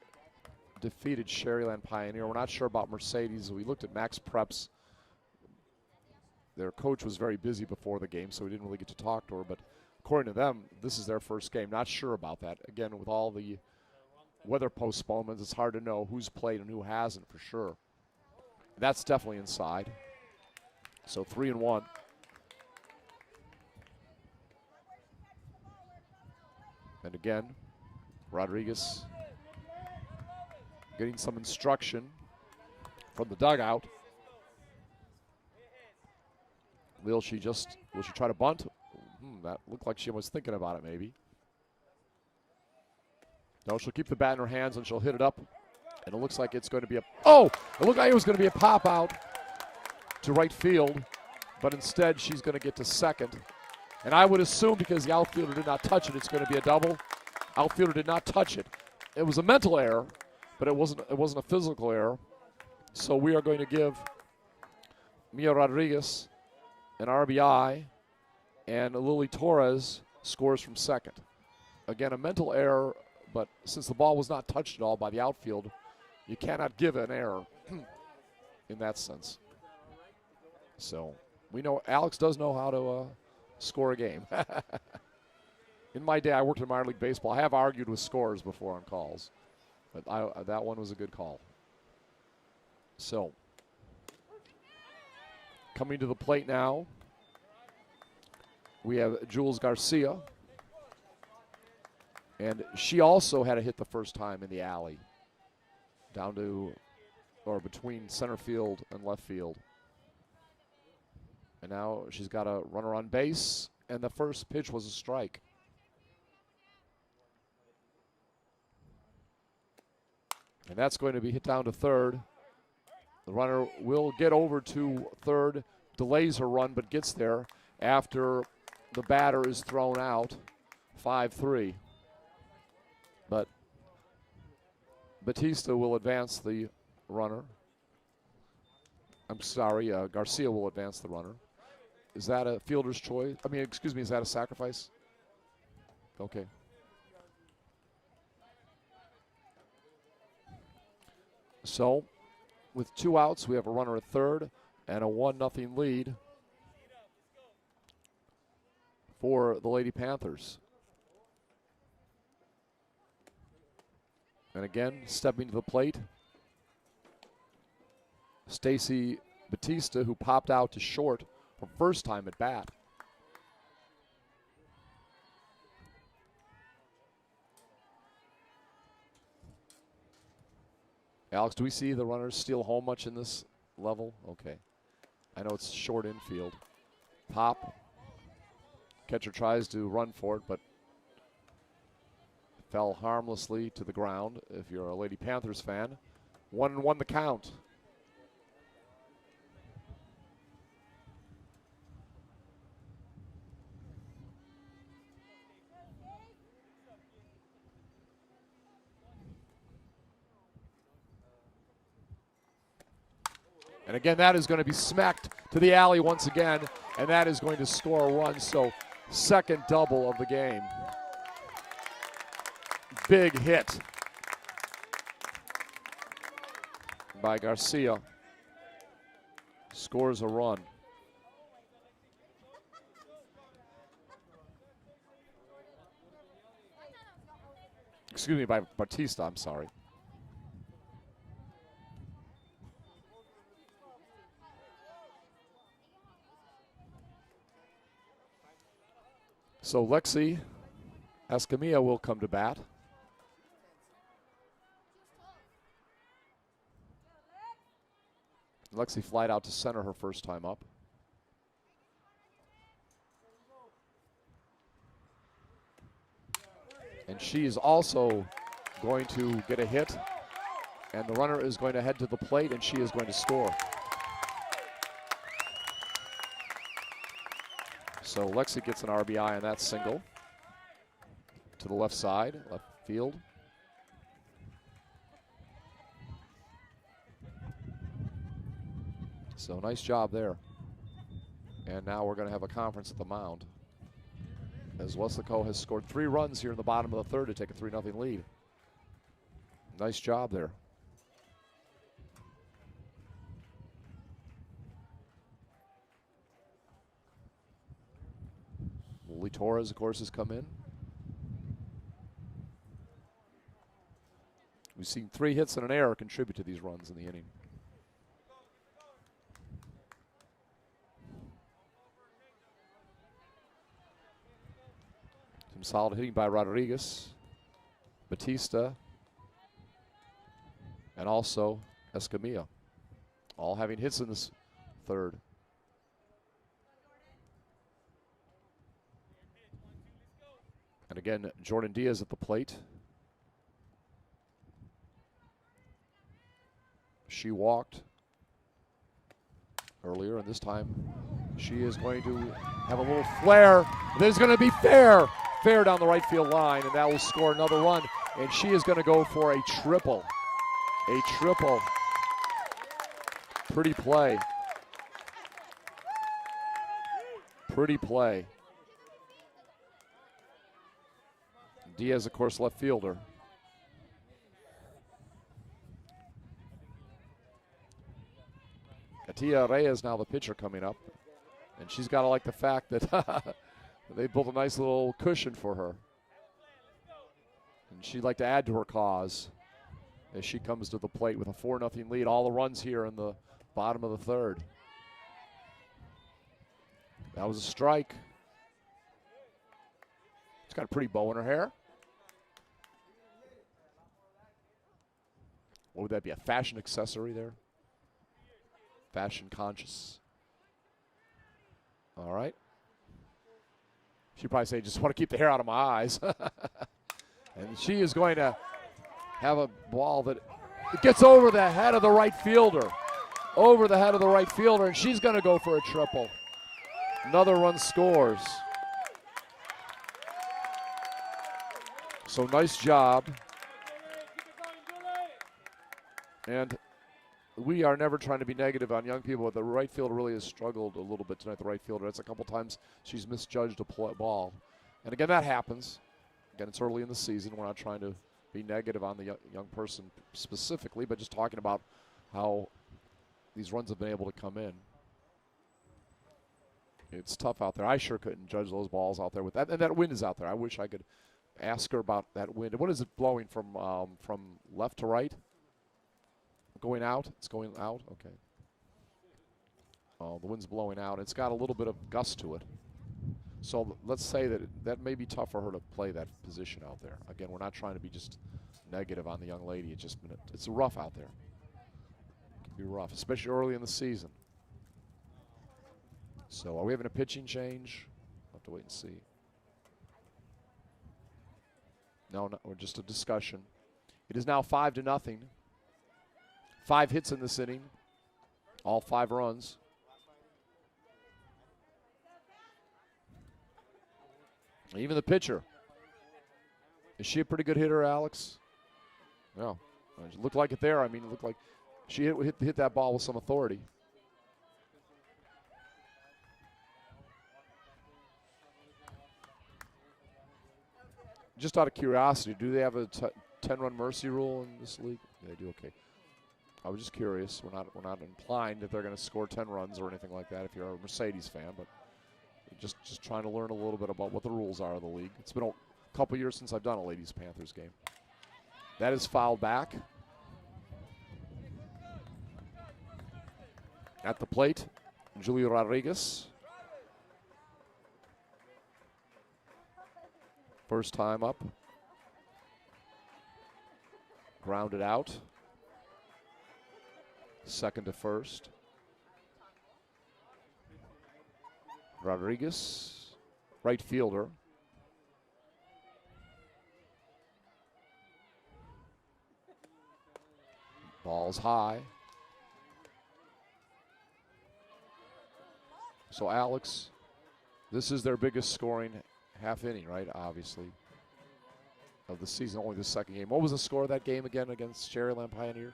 defeated Sherryland Pioneer. We're not sure about Mercedes. We looked at Max Preps. Their coach was very busy before the game, so we didn't really get to talk to her. But according to them, this is their first game. Not sure about that. Again, with all the weather postponements, it's hard to know who's played and who hasn't for sure. That's definitely inside. So 3-1. And again, Rodriguez getting some instruction from the dugout. Will she try to bunt? That looked like she was thinking about it maybe. No, she'll keep the bat in her hands and she'll hit it up. And it looks like it's going to be it looked like it was going to be a pop out to right field, but instead she's going to get to second. And I would assume because the outfielder did not touch it, it's going to be a double. Outfielder did not touch it. It was a mental error, but it wasn't a physical error. So we are going to give Mia Rodriguez an RBI, and Lily Torres scores from second. Again, a mental error, but since the ball was not touched at all by the outfield, you cannot give an error in that sense. So we know Alex does know how to score a game. In my day, I worked in minor league baseball. I have argued with scores before on calls, but that one was a good call. So, coming to the plate now, we have Jules Garcia. And she also had a hit the first time in the alley, down to, or between center field and left field. And now she's got a runner on base, and the first pitch was a strike. And that's going to be hit down to third. The runner will get over to third, delays her run, but gets there after the batter is thrown out, 5-3. But Batista will advance the runner. I'm sorry, Garcia will advance the runner. Is that a fielder's choice? I mean, excuse me, is that a sacrifice? Okay. So, with 2 outs, we have a runner at third and a 1-0 lead for the Lady Panthers. And again, stepping to the plate, Stacey Batista, who popped out to short for first time at bat. Alex, do we see the runners steal home much in this level? Okay. I know it's short infield. Pop. Catcher tries to run for it, but fell harmlessly to the ground if you're a Lady Panthers fan. 1-1 the count. And again, that is going to be smacked to the alley once again, and that is going to score a run. So second double of the game. Big hit by Garcia. Scores a run. Excuse me, by Batista, I'm sorry. So Lexi Escamilla will come to bat. Lexi flied out to center her first time up. And she is also going to get a hit. And the runner is going to head to the plate, and she is going to score. So Lexi gets an RBI on that single. To the left side, left field. So nice job there. And now we're going to have a conference at the mound, as Weslaco has scored 3 runs here in the bottom of the third to take a 3-0 lead. Nice job there. Torres, of course, has come in. We've seen 3 hits and an error contribute to these runs in the inning. Some solid hitting by Rodriguez, Batista, and also Escamilla, all having hits in this third. And again, Jordan Diaz at the plate. She walked earlier, and this time she is going to have a little flare. There's going to be fair down the right field line, and that will score another run. And she is going to go for a triple. A triple. Pretty play. Pretty play. Diaz, of course, left fielder. Katia Reyes now the pitcher coming up. And she's got to like the fact that they built a nice little cushion for her. And she'd like to add to her cause as she comes to the plate with a 4-0 lead. All the runs here in the bottom of the third. That was a strike. She's got a pretty bow in her hair. What would that be, a fashion accessory there? Fashion conscious. All right. She'd probably say, just want to keep the hair out of my eyes. And she is going to have a ball that gets over the head of the right fielder. Over the head of the right fielder, and she's going to go for a triple. Another run scores. So nice job. And we are never trying to be negative on young people, but the right fielder really has struggled a little bit tonight, the right fielder. That's a couple times she's misjudged a ball. And again, that happens. Again, it's early in the season. We're not trying to be negative on the young person specifically, but just talking about how these runs have been able to come in. It's tough out there. I sure couldn't judge those balls out there with that. And that wind is out there. I wish I could ask her about that wind. What is it blowing from left to right? Going out? It's going out? Okay. Oh, the wind's blowing out. It's got a little bit of gust to it. So let's say that may be tough for her to play that position out there. Again, we're not trying to be just negative on the young lady. It's rough out there. It can be rough, especially early in the season. So are we having a pitching change? We'll have to wait and see. No, we're just a discussion. It is now 5-0. 5 hits in this inning, all 5 runs. Even the pitcher. Is she a pretty good hitter, Alex? No. It looked like it there. I mean, it looked like she hit that ball with some authority. Just out of curiosity, do they have a 10-run mercy rule in this league? Yeah, they do. Okay. I was just curious. We're not implying that they're going to score 10 runs or anything like that if you're a Mercedes fan, but just trying to learn a little bit about what the rules are of the league. It's been a couple years since I've done a ladies Panthers game. That is fouled back. At the plate, Julio Rodriguez. First time up. Grounded out. Second to first. Rodriguez, right fielder. Ball's high. So Alex, this is their biggest scoring half inning, right? Obviously, of the season, only the second game. What was the score of that game again against Cherryland Pioneer?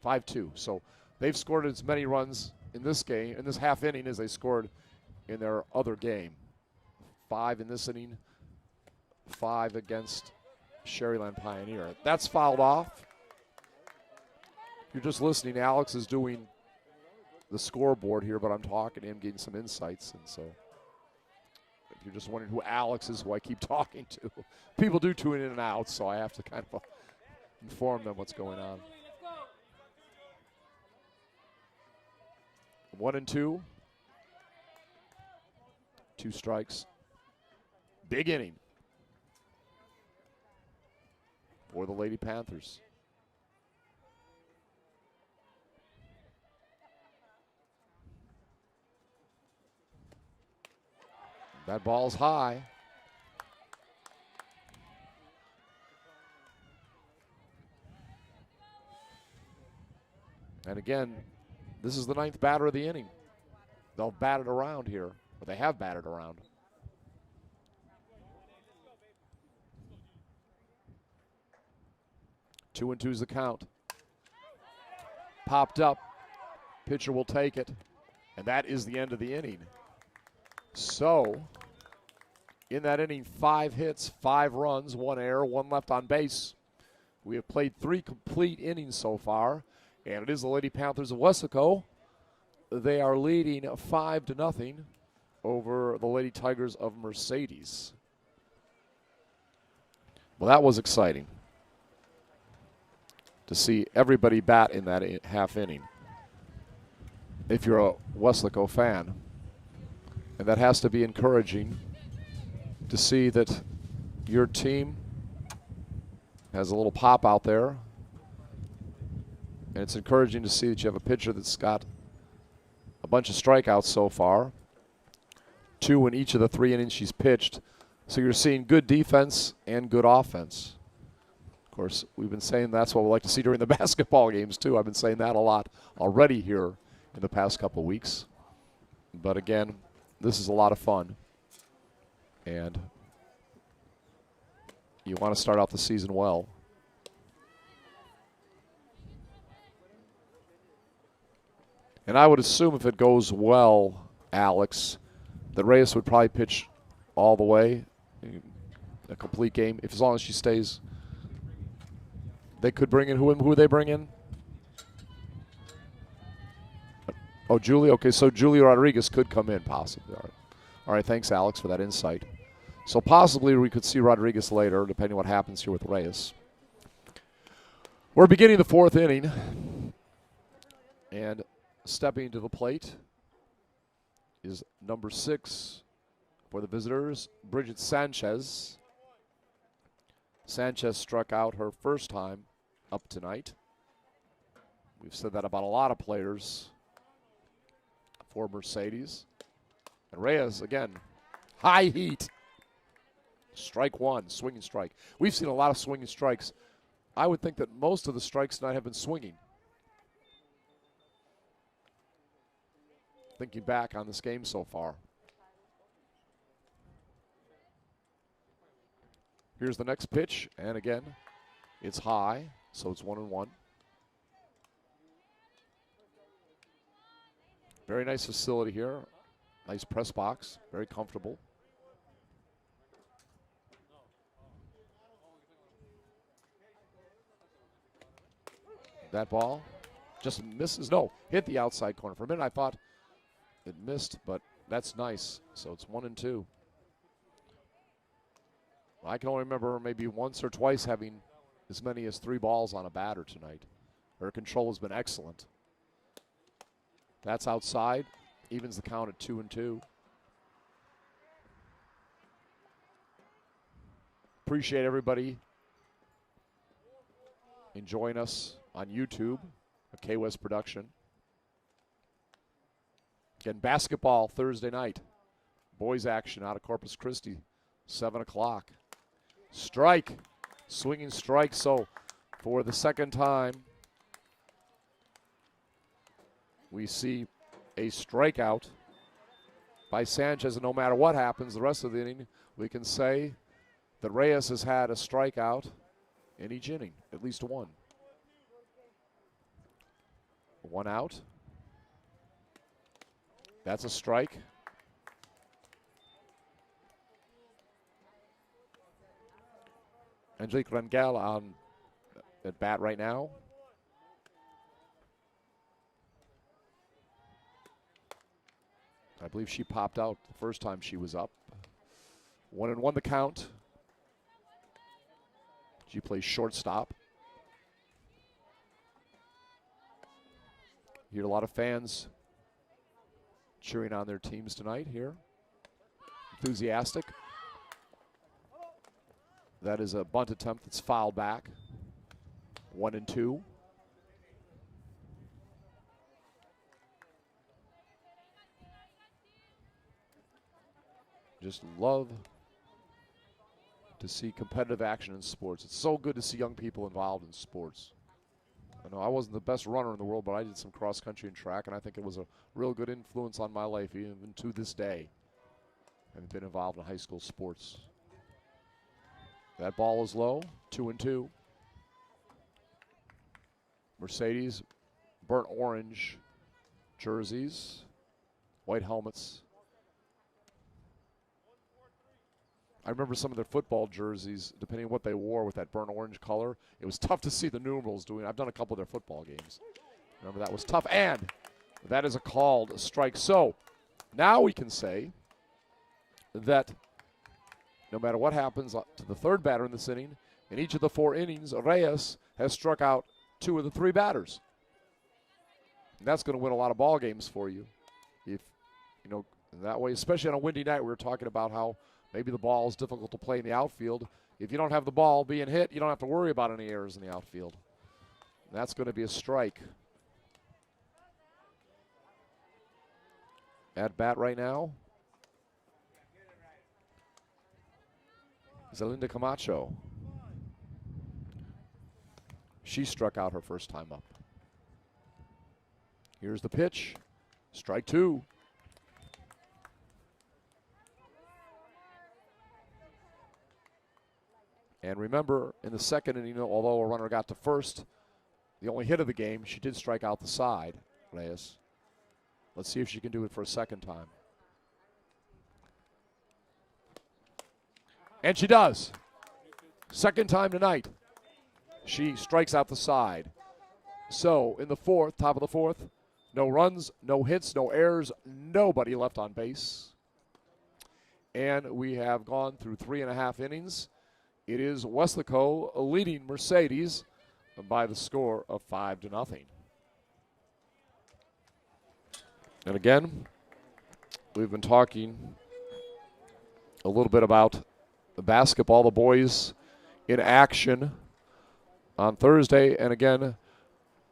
5-2. So they've scored as many runs in this game, in this half inning, as they scored in their other game. 5 in this inning, 5 against Cherryland Pioneer. That's fouled off. If you're just listening, Alex is doing the scoreboard here, but I'm talking to him, getting some insights. And so if you're just wondering who Alex is, who I keep talking to, people do tune in and out, so I have to kind of inform them what's going on. 1-2. 2 strikes. Big inning for the Lady Panthers. That ball's high. And again, this is the 9th batter of the inning. They'll bat it around here, but they have batted around. Two and two's the count. Popped up. Pitcher will take it. And that is the end of the inning. So, in that inning, 5 hits, 5 runs, 1 error, 1 left on base. We have played 3 complete innings so far, and it is the Lady Panthers of Weslaco. They are leading 5-0 over the Lady Tigers of Mercedes. Well, that was exciting to see everybody bat in that half inning. If you're a Weslaco fan. And that has to be encouraging to see that your team has a little pop out there. And it's encouraging to see that you have a pitcher that's got a bunch of strikeouts so far. 2 in each of the 3 innings she's pitched. So you're seeing good defense and good offense. Of course, we've been saying that's what we like to see during the basketball games too. I've been saying that a lot already here in the past couple of weeks. But again, this is a lot of fun, and you want to start out the season well. And I would assume if it goes well, Alex, that Reyes would probably pitch all the way, a complete game, as long as she stays. They could bring in, who would they bring in? Oh, Julie. Okay, so Julia Rodriguez could come in possibly. All right, thanks, Alex, for that insight. So possibly we could see Rodriguez later, depending on what happens here with Reyes. We're beginning the 4th inning. And stepping to the plate is number 6 for the visitors, Bridget Sanchez. Sanchez struck out her first time up tonight. We've said that about a lot of players for Mercedes. And Reyes, again, high heat. Strike 1, swinging strike. We've seen a lot of swinging strikes. I would think that most of the strikes tonight have been swinging. Thinking back on this game so far. Here's the next pitch, and again, it's high, so it's 1-1. Very nice facility here. Nice press box, very comfortable. That ball just misses. No, hit the outside corner. For a minute I thought it missed, but that's nice. So it's 1-2. I can only remember maybe once or twice having as many as 3 balls on a batter tonight. Her control has been excellent. That's outside. Evens the count at 2-2. Appreciate everybody enjoying us on YouTube, a K-West production. Again, basketball Thursday night. Boys action out of Corpus Christi, 7 o'clock. Strike, swinging strike. So for the second time, we see a strikeout by Sanchez. And no matter what happens the rest of the inning, we can say that Reyes has had a strikeout in each inning, at least one. 1 out. That's a strike. Angelique Rangel on at bat right now. I believe she popped out the first time she was up. 1-1 the count. She plays shortstop. You hear a lot of fans cheering on their teams tonight here. Enthusiastic. That is a bunt attempt that's fouled back. 1-2. Just love to see competitive action in sports. It's so good to see young people involved in sports. I know I wasn't the best runner in the world, but I did some cross country and track, and I think it was a real good influence on my life, even to this day. I've been involved in high school sports. That ball is low, 2-2. Mercedes, burnt orange jerseys, white helmets. I remember some of their football jerseys, depending on what they wore with that burnt orange color. It was tough to see the numerals doing. I've done a couple of their football games. Remember, that was tough. And that is a called strike. So now we can say that no matter what happens to the third batter in this inning, in each of the 4 innings, Reyes has struck out 2 of the 3 batters. And that's going to win a lot of ball games for you. If, you know, that way, especially on a windy night, we were talking about how maybe the ball is difficult to play in the outfield. If you don't have the ball being hit, you don't have to worry about any errors in the outfield. And that's going to be a strike. At bat right now is Alinda Camacho. She struck out her first time up. Here's the pitch. Strike 2. And remember, in the second inning, although a runner got to first, the only hit of the game, she did strike out the side, Reyes. Let's see if she can do it for a second time. And she does. Second time tonight, she strikes out the side. So in the fourth, top of the fourth, no runs, no hits, no errors, nobody left on base. And we have gone through 3.5 innings. It is Weslaco leading Mercedes by the score of 5-0. And again, we've been talking a little bit about the basketball, the boys in action on Thursday. And again,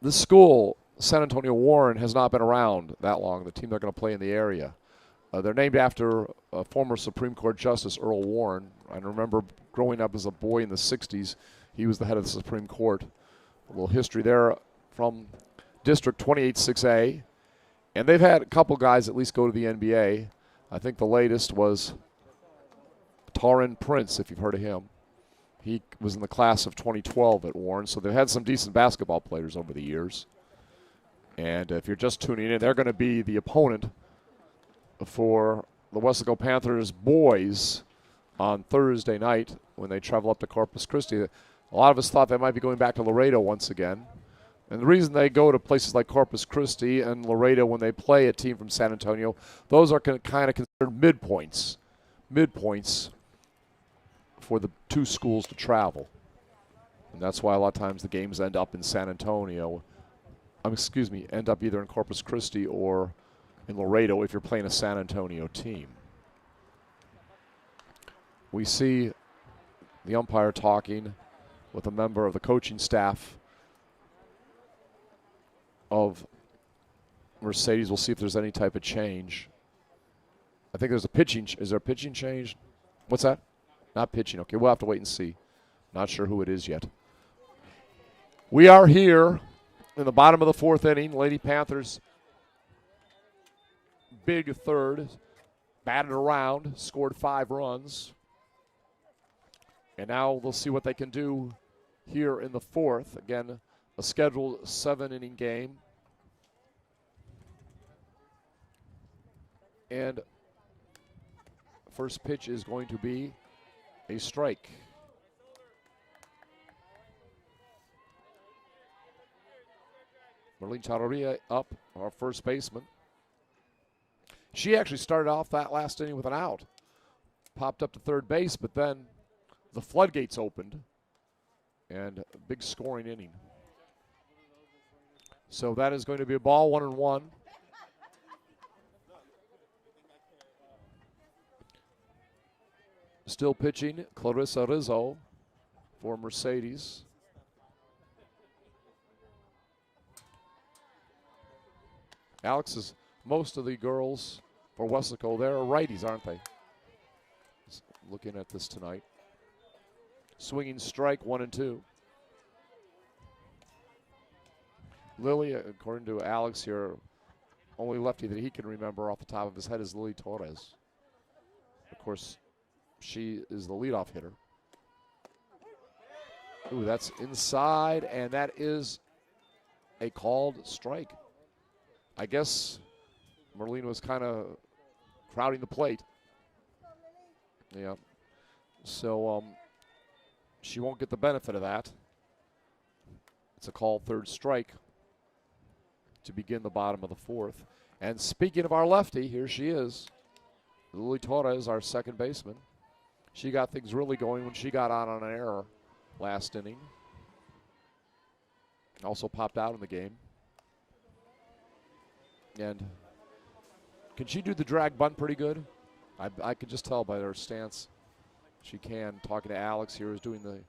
the school, San Antonio Warren, has not been around that long, the team they're going to play in the area. They're named after former Supreme Court Justice Earl Warren. I remember growing up as a boy in the 60s, he was the head of the Supreme Court. A little history there from District 28-6A. And they've had a couple guys at least go to the NBA. I think the latest was Taurean Prince, if you've heard of him. He was in the class of 2012 at Warren, so they've had some decent basketball players over the years. And if you're just tuning in, they're going to be the opponent for the Weslaco Panthers boys on Thursday night when they travel up to Corpus Christi. A lot of us thought they might be going back to Laredo once again. And the reason they go to places like Corpus Christi and Laredo when they play a team from San Antonio, those are kind of considered midpoints for the two schools to travel. And that's why a lot of times the games end up in San Antonio. End up either in Corpus Christi or in Laredo if you're playing a San Antonio team. We see the umpire talking with a member of the coaching staff of Mercedes. We'll see if there's any type of change. I think there's a pitching. Is there a pitching change? What's that? Not pitching. Okay, we'll have to wait and see. Not sure who it is yet. We are here in the bottom of the fourth inning. Lady Panthers, big third, batted around, scored 5 runs. And now we'll see what they can do here in the fourth. Again, a scheduled 7-inning game. And first pitch is going to be a strike. Marlene Chavarria up, our first baseman. She actually started off that last inning with an out. Popped up to third base, but then the floodgates opened. And a big scoring inning. So that is going to be a ball, 1-1. Still pitching, Clarissa Rizzo for Mercedes. Most of the girls for Weslaco, they're righties, aren't they? Just looking at this tonight. Swinging strike, 1-2. Lily, according to Alex here, only lefty that he can remember off the top of his head is Lily Torres. Of course, she is the leadoff hitter. Ooh, that's inside, and that is a called strike. I guess Marlene was kind of crowding the plate. Yeah. So she won't get the benefit of that. It's a called third strike to begin the bottom of the fourth. And speaking of our lefty, here she is. Lily Torres, our second baseman. She got things really going when she got on an error last inning. Also popped out in the game. And can she do the drag bunt pretty good? I can just tell by her stance. She can. Talking to Alex here, who's doing the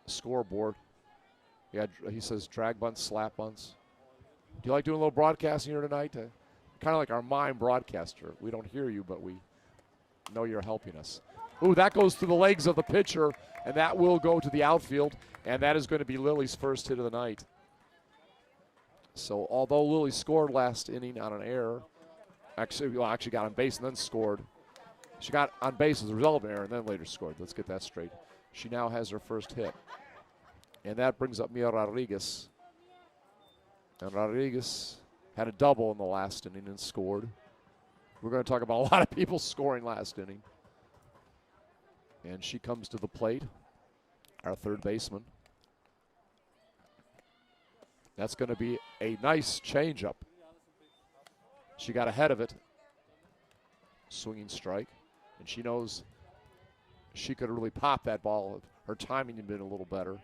scoreboard. Yeah, he says drag bunts, slap bunts. Do you like doing a little broadcasting here tonight? Kind of like our mime broadcaster. We don't hear you, but we know you're helping us. Ooh, that goes through the legs of the pitcher, and that will go to the outfield, and that is going to be Lily's first hit of the night. So although Lily scored last inning on an error, actually got on base and then scored. She got on base as a result of an error and then later scored. Let's get that straight. She now has her first hit. And that brings up Mia Rodriguez. And Rodriguez had a double in the last inning and scored. We're going to talk about a lot of people scoring last inning. And she comes to the plate, our third baseman. That's going to be a nice changeup. She got ahead of it. Swinging strike. And she knows she could really pop that ball. Her timing had been a little better.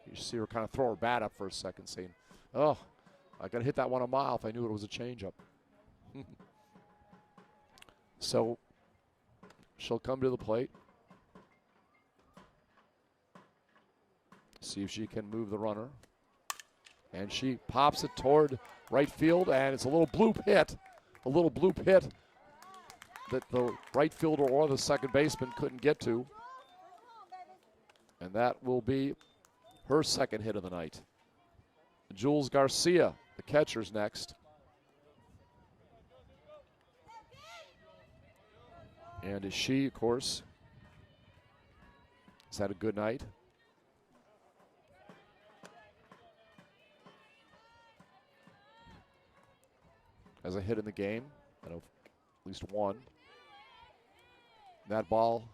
You see her kind of throw her bat up for a second, saying, oh, I could hit that one a mile if I knew it was a changeup. So she'll come to the plate. See if she can move the runner. And she pops it toward right field, and it's a little bloop hit. A little bloop hit that the right fielder or the second baseman couldn't get to. And that will be her second hit of the night. Jules Garcia, the catcher's next. And she, of course, has had a good night. Has a hit in the game, I know at least one. That ball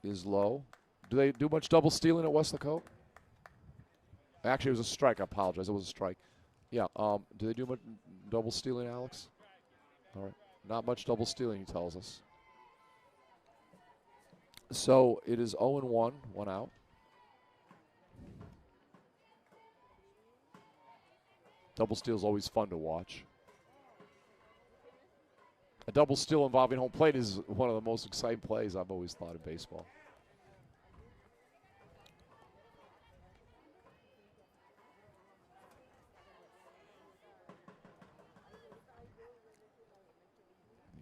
is low. Do they do much double stealing at Weslaco? Actually, it was a strike. I apologize. It was a strike. Yeah. Do they do much double stealing, Alex? All right. Not much double stealing, he tells us. So it is 0-1, one out. Double steal is always fun to watch. A double steal involving home plate is one of the most exciting plays I've always thought in baseball.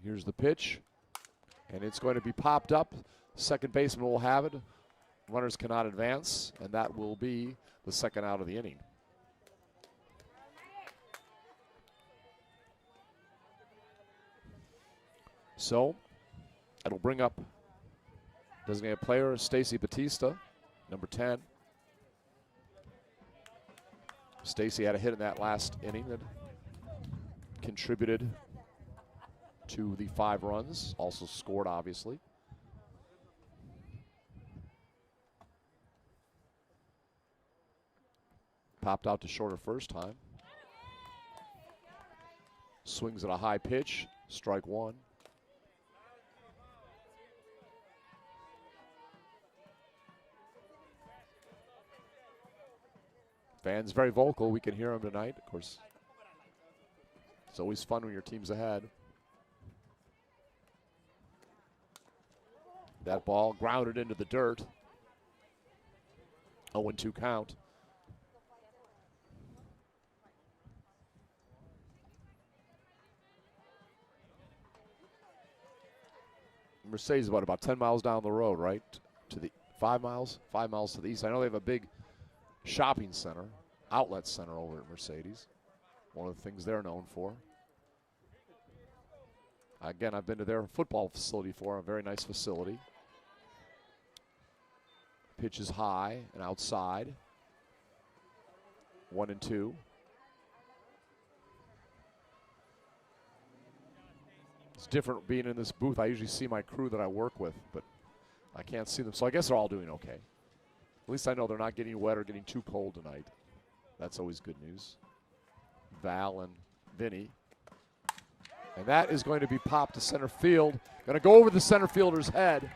Here's the pitch, and it's going to be popped up. Second baseman will have it. Runners cannot advance, and that will be the second out of the inning. So it'll bring up designated player Stacey Batista, number 10. Stacey had a hit in that last inning that contributed to the 5 runs, also scored, obviously. Popped out to short her first time. Swings at a high pitch, strike 1. Fans very vocal. We can hear them tonight, of course. It's always fun when your team's ahead. That ball grounded into the dirt. 0-2 count. Mercedes is about 10 miles down the road, right? To the 5 miles? 5 miles to the east. I know they have a big shopping center, outlet center over at Mercedes. One of the things they're known for. Again, I've been to their football facility before, a very nice facility. Pitch is high and outside. 1-2. It's different being in this booth. I usually see my crew that I work with, but I can't see them. So I guess they're all doing okay. At least I know they're not getting wet or getting too cold tonight. That's always good news. Val and Vinny. And that is going to be popped to center field. Going to go over the center fielder's head.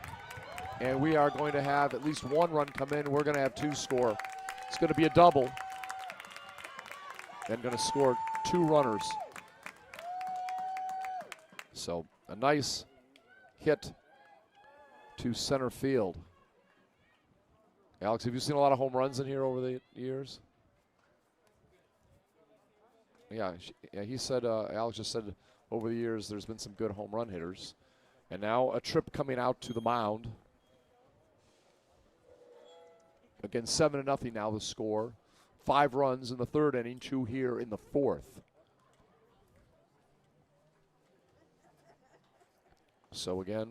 And we are going to have at least 1 run come in. We're going to have 2 score. It's going to be a double. And going to score 2 runners. So a nice hit to center field. Alex, have you seen a lot of home runs in here over the years? Yeah, he said, Alex just said over the years there's been some good home run hitters. And now a trip coming out to the mound. Again, 7-0 now the score. 5 runs in the 3rd inning, 2 here in the 4th. So again,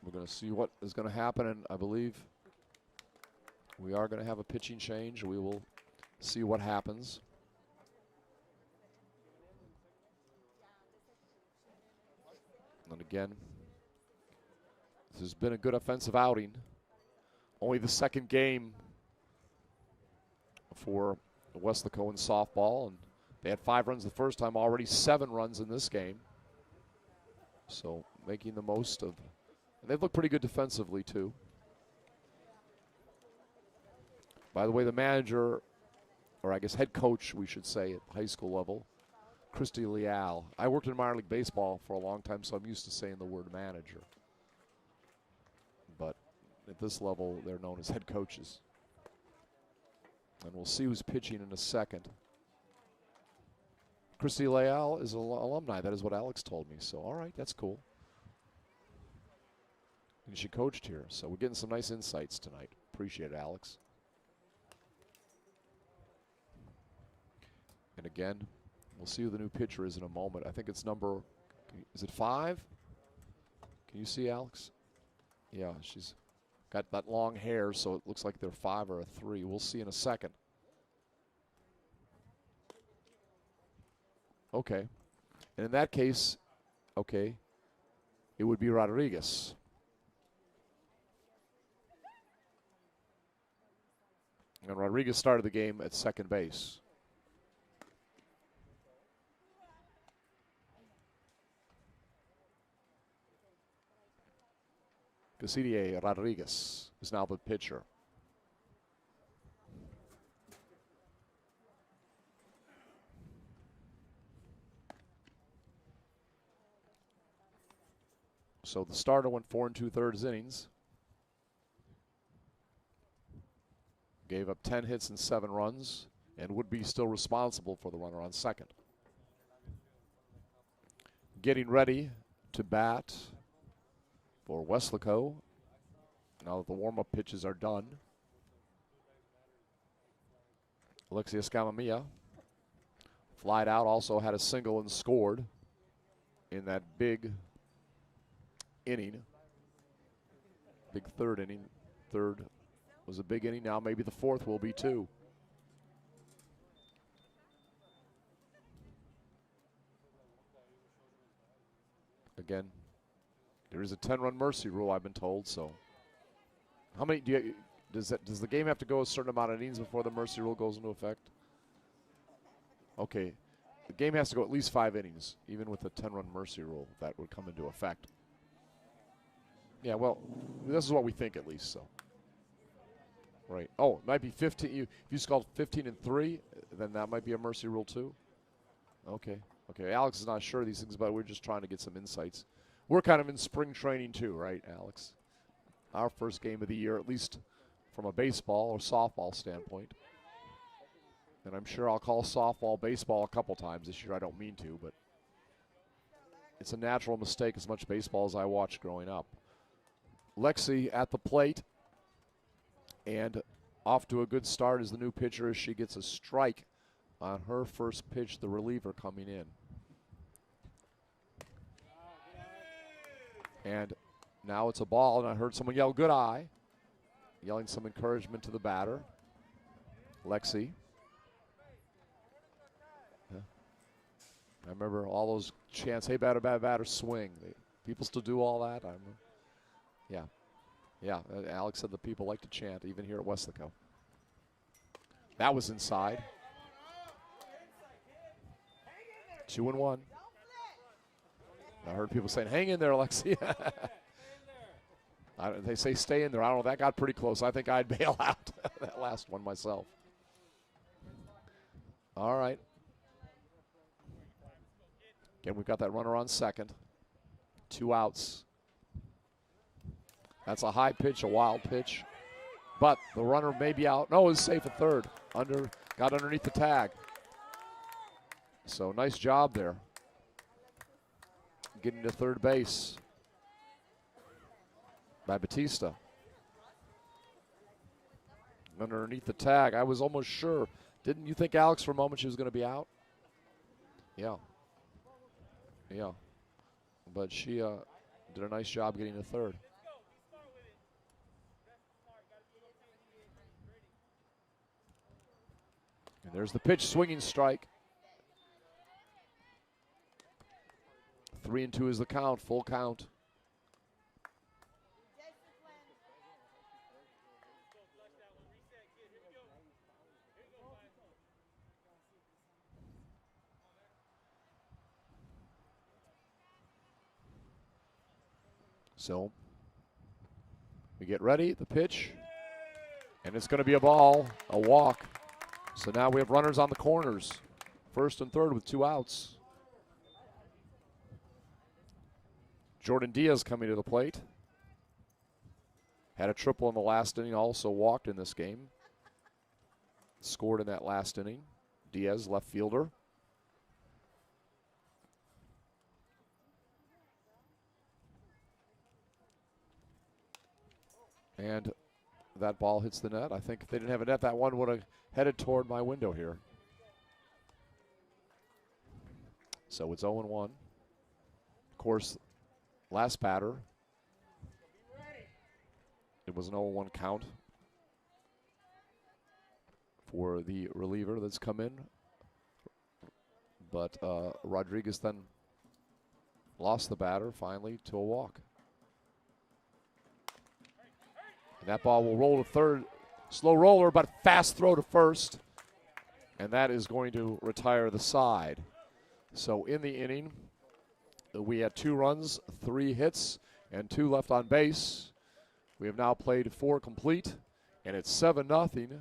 we're going to see what is going to happen, and I believe we are going to have a pitching change. We will see what happens. And again, this has been a good offensive outing. Only the 2nd game for Weslaco in softball, and they had 5 runs the first time, already 7 runs in this game. So making the most of, and they've looked pretty good defensively too. By the way, the manager, or I guess head coach, we should say, at high school level, Christy Leal. I worked in minor league baseball for a long time, so I'm used to saying the word manager. But at this level, they're known as head coaches. And we'll see who's pitching in a second. Christy Leal is an alumni. That is what Alex told me. So, all right, that's cool. And she coached here. So we're getting some nice insights tonight. Appreciate it, Alex. And again, we'll see who the new pitcher is in a moment. I think it's number, is it 5? Can you see, Alex? Yeah, she's got that long hair, so it looks like they're 5 or a 3. We'll see in a second. Okay. And in that case, okay, it would be Rodriguez. And Rodriguez started the game at second base. Cassidy Rodriguez is now the pitcher. So the starter went 4 2/3 innings. Gave up 10 hits and 7 runs and would be still responsible for the runner on second. Getting ready to bat for Weslaco now that the warm-up pitches are done. Alexia Scamamilla flied out, also had a single and scored in that big inning. Big third inning. Third was a big inning. Now maybe the fourth will be too. Again, there is a 10-run mercy rule, I've been told. So, how many does the game have to go a certain amount of innings before the mercy rule goes into effect? Okay, the game has to go at least 5 innings, even with the 10-run mercy rule that would come into effect. Yeah, well, this is what we think at least. So, right? Oh, it might be 15. If you called 15 and 3, then that might be a mercy rule too. Okay. Okay, Alex is not sure of these things, but we're just trying to get some insights. We're kind of in spring training too, right, Alex? Our first game of the year, at least from a baseball or softball standpoint. And I'm sure I'll call softball baseball a couple times this year. I don't mean to, but it's a natural mistake as much baseball as I watched growing up. Lexi at the plate and off to a good start as the new pitcher as she gets a strike on her first pitch, the reliever coming in. And now it's a ball, and I heard someone yell, "Good eye," yelling some encouragement to the batter, Lexi. Yeah. I remember all those chants, "Hey, batter, bad batter, swing." People still do all that? Yeah. Yeah, Alex said the people like to chant, even here at Weslaco. That was inside. 2-1. I heard people saying, "Hang in there, Alexia." They say stay in there. I don't know. That got pretty close. I think I'd bail out that last one myself. All right. Again, we've got that runner on second. 2 outs. That's a high pitch, a wild pitch. But the runner may be out. No, it's safe at third. Got underneath the tag. So nice job there. Getting to third base by Batista. Underneath the tag. I was almost sure. Didn't you think, Alex, for a moment she was going to be out? Yeah. Yeah. But she did a nice job getting to third. And there's the pitch, swinging strike. 3-2 is the count, full count. So we get ready, the pitch, and it's going to be a ball, a walk. So now we have runners on the corners, first and third with 2 outs. Jordan Diaz coming to the plate. Had a triple in the last inning, also walked in this game. Scored in that last inning. Diaz, left fielder. And that ball hits the net. I think if they didn't have a net, that one would have headed toward my window here. So it's 0-1. Of course, last batter, it was an 0-1 count for the reliever that's come in. But Rodriguez then lost the batter finally to a walk. And that ball will roll to third. Slow roller, but fast throw to first. And that is going to retire the side. So in the inning, we had 2 runs, 3 hits, and 2 left on base. We have now played 4 complete, and it's 7-0.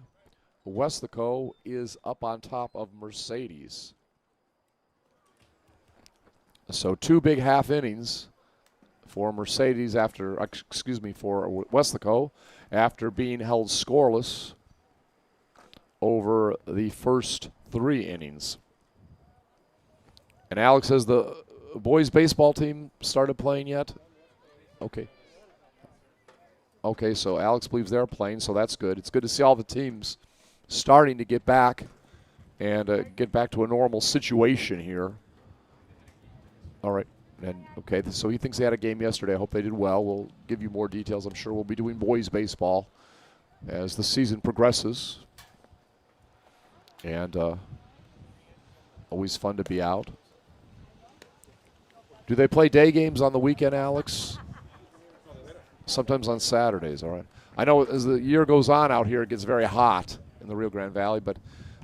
Weslaco is up on top of Mercedes. So 2 big half innings for Mercedes for Weslaco after being held scoreless over the first 3 innings. And Alex, has the boys baseball team started playing yet? Okay. Okay, so Alex believes they're playing, so that's good. It's good to see all the teams starting to get back and get back to a normal situation here. All right. And okay, so he thinks they had a game yesterday. I hope they did well. We'll give you more details. I'm sure we'll be doing boys baseball as the season progresses. And always fun to be out. Do they play day games on the weekend, Alex? Sometimes on Saturdays, all right. I know as the year goes on out here, it gets very hot in the Rio Grande Valley, but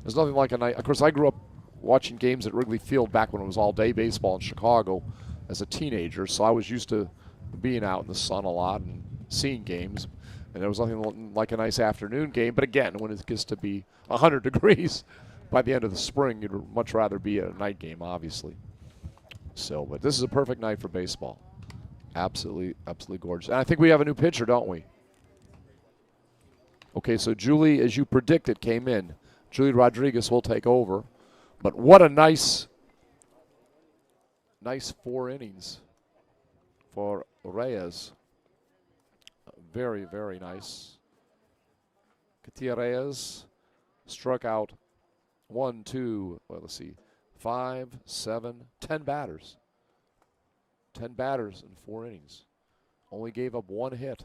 there's nothing like a night. Of course, I grew up watching games at Wrigley Field back when it was all-day baseball in Chicago as a teenager, so I was used to being out in the sun a lot and seeing games, and there was nothing like a nice afternoon game. But again, when it gets to be 100 degrees by the end of the spring, you'd much rather be a night game, obviously. So, but this is a perfect night for baseball. Absolutely, absolutely gorgeous. And I think we have a new pitcher, don't we? Okay, so Julie, as you predicted, came in. Julie Rodriguez will take over. But what a nice 4 innings for Reyes. Very, very nice. Katia Reyes struck out 5, 7, 10 batters. 10 batters in 4 innings. Only gave up 1 hit.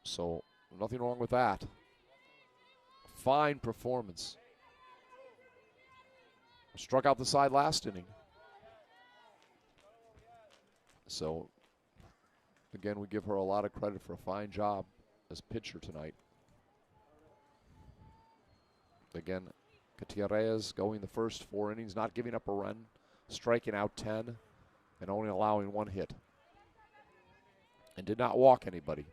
So nothing wrong with that. Fine performance. Struck out the side last inning. So again, we give her a lot of credit for a fine job as pitcher tonight. Again, Katia Reyes going the first 4 innings, not giving up a run, striking out 10, and only allowing 1 hit. And did not walk anybody.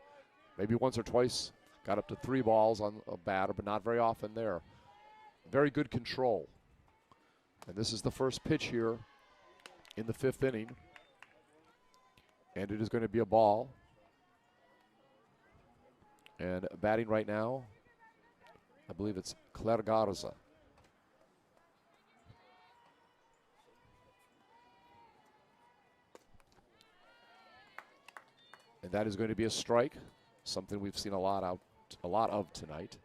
Maybe once or twice, got up to 3 balls on a batter, but not very often there. Very good control. And this is the first pitch here in the 5th inning. And it is going to be a ball. And batting right now, I believe it's Caitlyn Garcia. And that is going to be a strike, something we've seen a lot of tonight.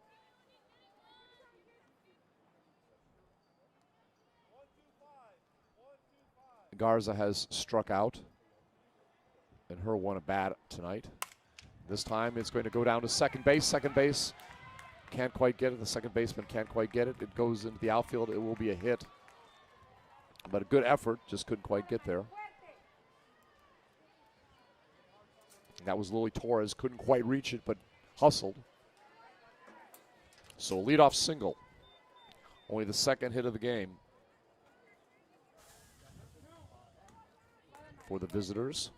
Garza has struck out in her 1 at bat tonight. This time it's going to go down to second base. Second base can't quite get it. The second baseman can't quite get it. It goes into the outfield. It will be a hit. But a good effort, just couldn't quite get there. That was Lily Torres. Couldn't quite reach it, but hustled. So leadoff single. Only the second hit of the game for the visitors.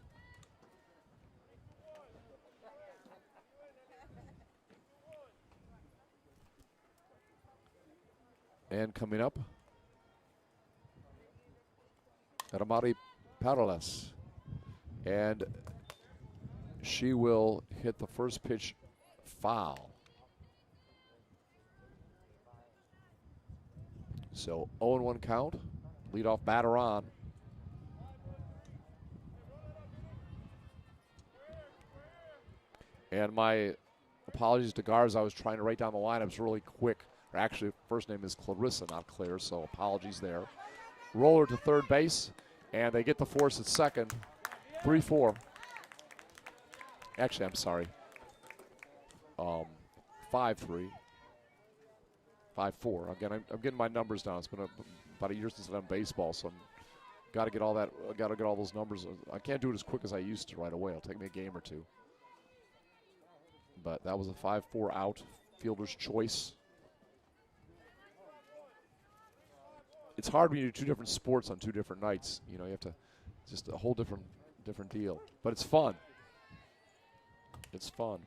And coming up, Ramari Parales. And she will hit the first pitch foul. So 0-1 count. Leadoff batter on. And my apologies to Garza. I was trying to write down the lineups really quick. Or actually, first name is Clarissa, not Claire, so apologies there. Roller to third base, and they get the force at second. 3-4. Actually, I'm sorry. 5-3. 5-4. Again, I'm getting my numbers down. It's been about a year since I've done baseball, so got to get all that. Got to get all those numbers. I can't do it as quick as I used to right away. It'll take me a game or two. But that was a 5-4 out, fielder's choice. It's hard when you do two different sports on two different nights. You know, you have to, just a whole different deal. But it's fun. It's fun.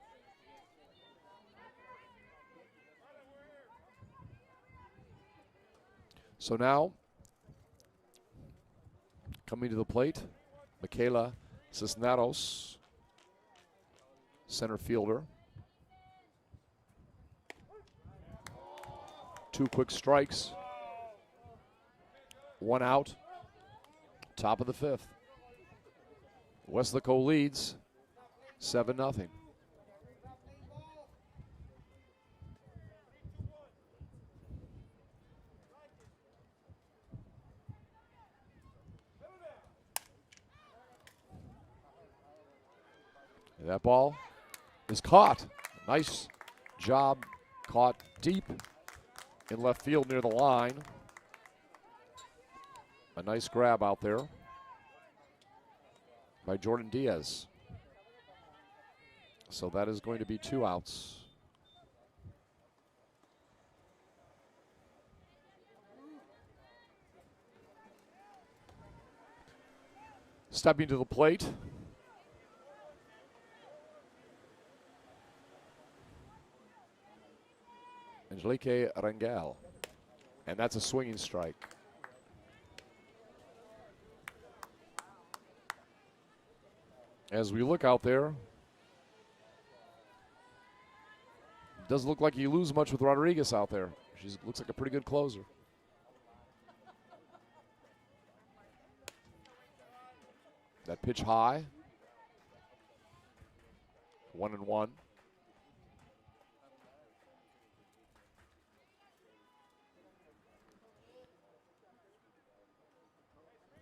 So now, coming to the plate, Michaela Cisneros, center fielder. 2 quick strikes. 1 out. Top of the 5th. Weslaco leads 7-0. That ball is caught. Nice job, caught deep in left field near the line. A nice grab out there by Jordan Diaz. So that is going to be 2 outs. Stepping to the plate, Angelique Rangel. And that's a swinging strike. As we look out there, doesn't look like you lose much with Rodriguez out there. She looks like a pretty good closer. That pitch high. 1-1.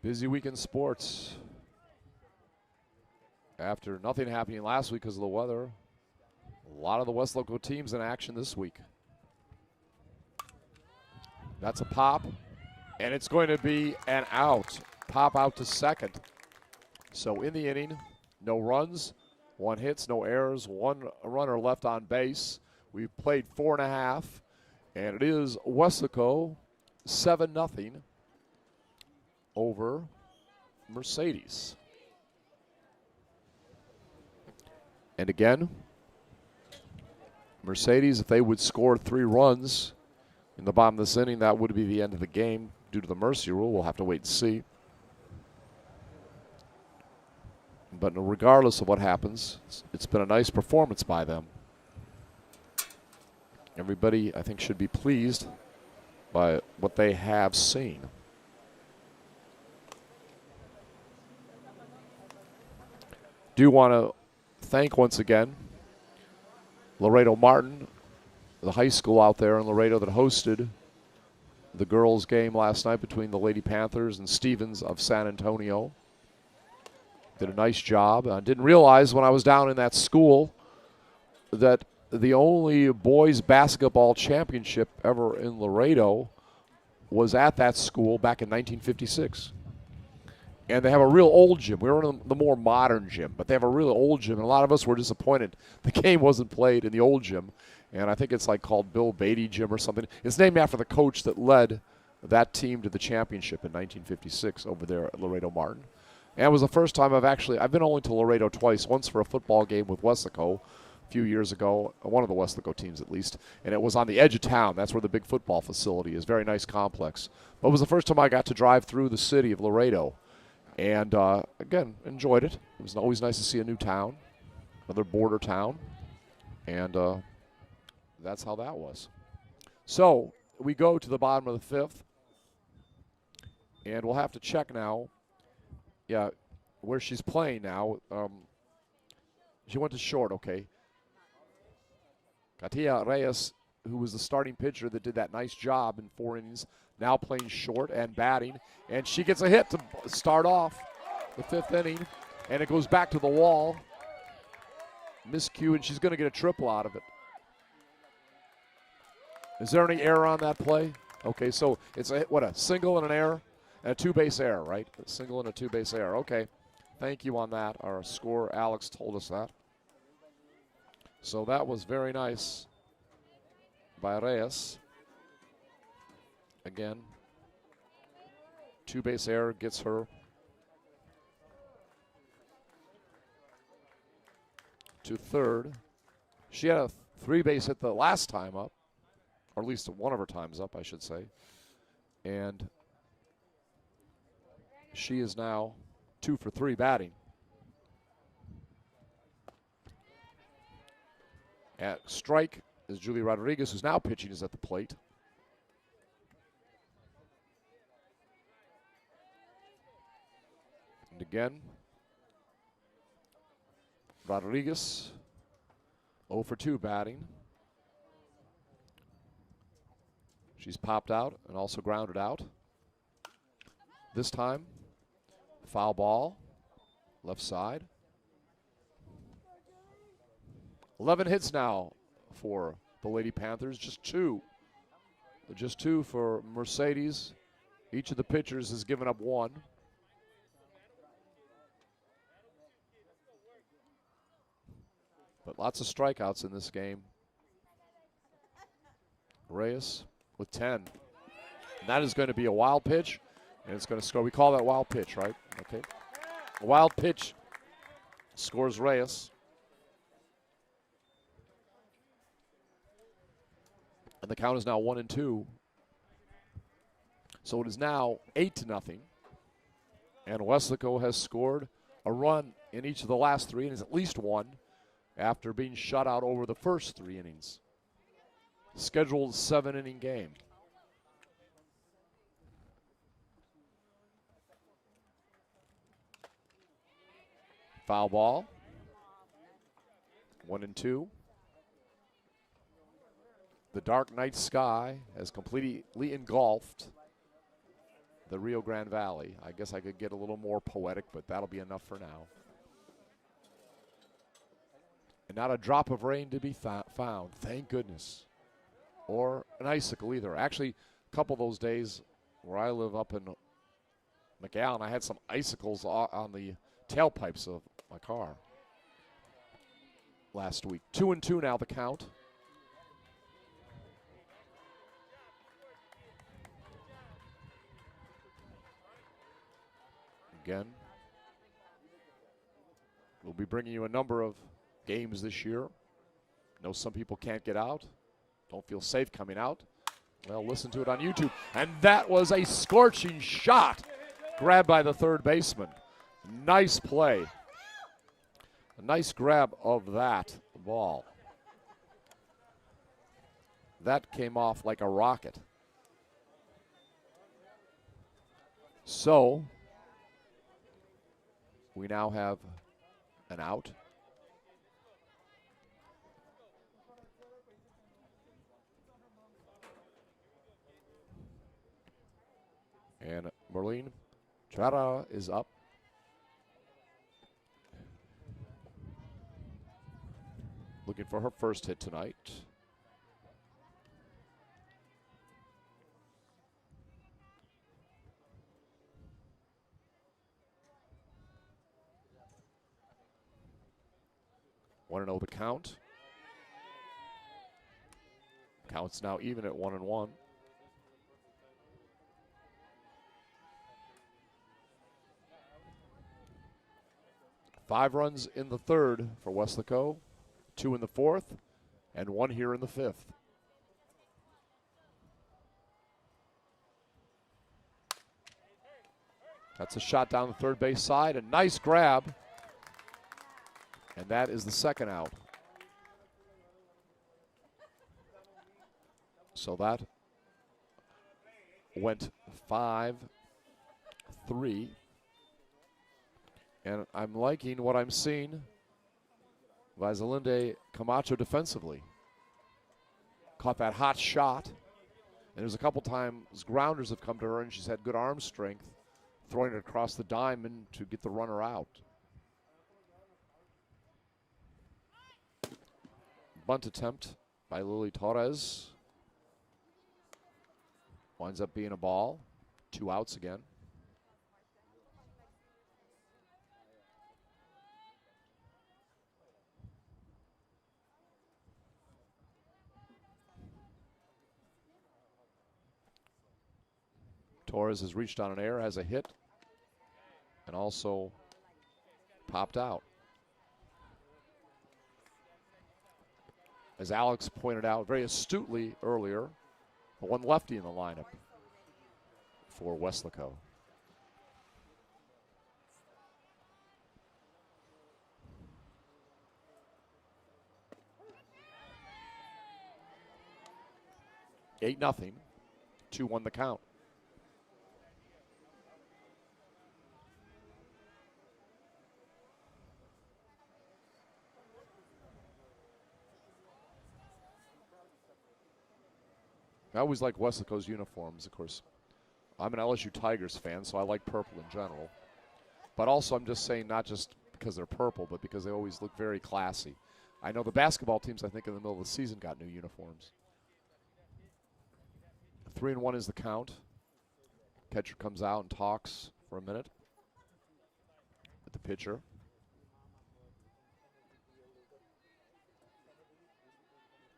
Busy week in sports. After nothing happening last week because of the weather, a lot of the Weslaco teams in action this week. That's a pop, and it's going to be an out. Pop out to second. So in the inning, no runs, 1 hits, no errors, 1 runner left on base. We've played 4.5, and it is Weslaco 7-0 over Mercedes. And again, Mercedes, if they would score 3 runs in the bottom of this inning, that would be the end of the game due to the mercy rule. We'll have to wait and see. But regardless of what happens, it's been a nice performance by them. Everybody, I think, should be pleased by what they have seen. Do want to thank once again Laredo Martin, the high school out there in Laredo that hosted the girls' game last night between the Lady Panthers and Stevens of San Antonio. Did a nice job. I didn't realize when I was down in that school that the only boys basketball championship ever in Laredo was at that school back in 1956. And they have a real old gym. We were in the more modern gym, but they have a really old gym. And a lot of us were disappointed the game wasn't played in the old gym. And I think it's like called Bill Beatty Gym or something. It's named after the coach that led that team to the championship in 1956 over there at Laredo Martin. And it was the first time I've been only to Laredo twice, once for a football game with Weslaco a few years ago, one of the Weslaco teams at least, and it was on the edge of town. That's where the big football facility is, very nice complex. But it was the first time I got to drive through the city of Laredo. And, again, enjoyed it. It was always nice to see a new town, another border town. And that's how that was. So we go to the bottom of the 5th. And we'll have to check now, where she's playing now. She went to short, okay. Katia Reyes, who was the starting pitcher that did that nice job in 4 innings, now playing short and batting. And she gets a hit to start off the 5th inning. And it goes back to the wall. Miscue, and she's going to get a triple out of it. Is there any error on that play? Okay, so it's a single and an error? And a 2-base error, right? A single and a 2-base error. Okay, thank you on that. Our scorer, Alex, told us that. So that was very nice by Reyes. Again, two-base error gets her to third. She had a three-base hit the last time up, or at least one of her times up, I should say. And she is now 2 for 3 batting. At strike is Julie Rodriguez, who's now pitching, is at the plate. And again, Rodriguez 0 for 2 batting. She's popped out and also grounded out. This time, foul ball, left side. 11 hits now for the Lady Panthers, just two. Just two for Mercedes. Each of the pitchers has given up one. But lots of strikeouts in this game. Reyes with 10. And that is going to be a wild pitch, and it's going to score. We call that wild pitch, right? Okay. A wild pitch scores Reyes. And the count is now 1-2. So it is now 8-0. And Weslaco has scored a run in each of the last 3 innings, at least one, after being shut out over the first 3 innings. Scheduled 7-inning game. Foul ball. 1-2. The dark night sky has completely engulfed the Rio Grande Valley. I guess I could get a little more poetic, but that'll be enough for now. And not a drop of rain to be found, thank goodness. Or an icicle either. Actually, a couple of those days where I live up in McAllen, I had some icicles on the tailpipes of my car last week. 2-2 now, the count. Again, we'll be bringing you a number of games this year. Know some people can't get out, don't feel safe coming out. Well, listen to it on YouTube. And that was a scorching shot grabbed by the third baseman. Nice play. A nice grab of that ball. That came off like a rocket. So we now have an out. And Marlene Trara is up. Looking for her first hit tonight. Want to know the count? Count's now even at 1-1. Five runs in the third for Weslaco, 2 in the fourth, and 1 here in the fifth. That's a shot down the third base side, a nice grab. And that is the second out. So that went 5-3. And I'm liking what I'm seeing. Vasalinde Camacho defensively. Caught that hot shot. And there's a couple times grounders have come to her and she's had good arm strength, throwing it across the diamond to get the runner out. Bunt attempt by Lily Torres. Winds up being a ball. 2 outs again. Torres has reached on an air, has a hit, and also popped out. As Alex pointed out very astutely earlier, the one lefty in the lineup for Weslaco. Eight nothing, 2-1 the count. I always like Weslaco's uniforms, of course. I'm an LSU Tigers fan, so I like purple in general. But also, I'm just saying not just because they're purple, but because they always look very classy. I know the basketball teams, I think, in the middle of the season got new uniforms. 3-1 is the count. Catcher comes out and talks for a minute with the pitcher.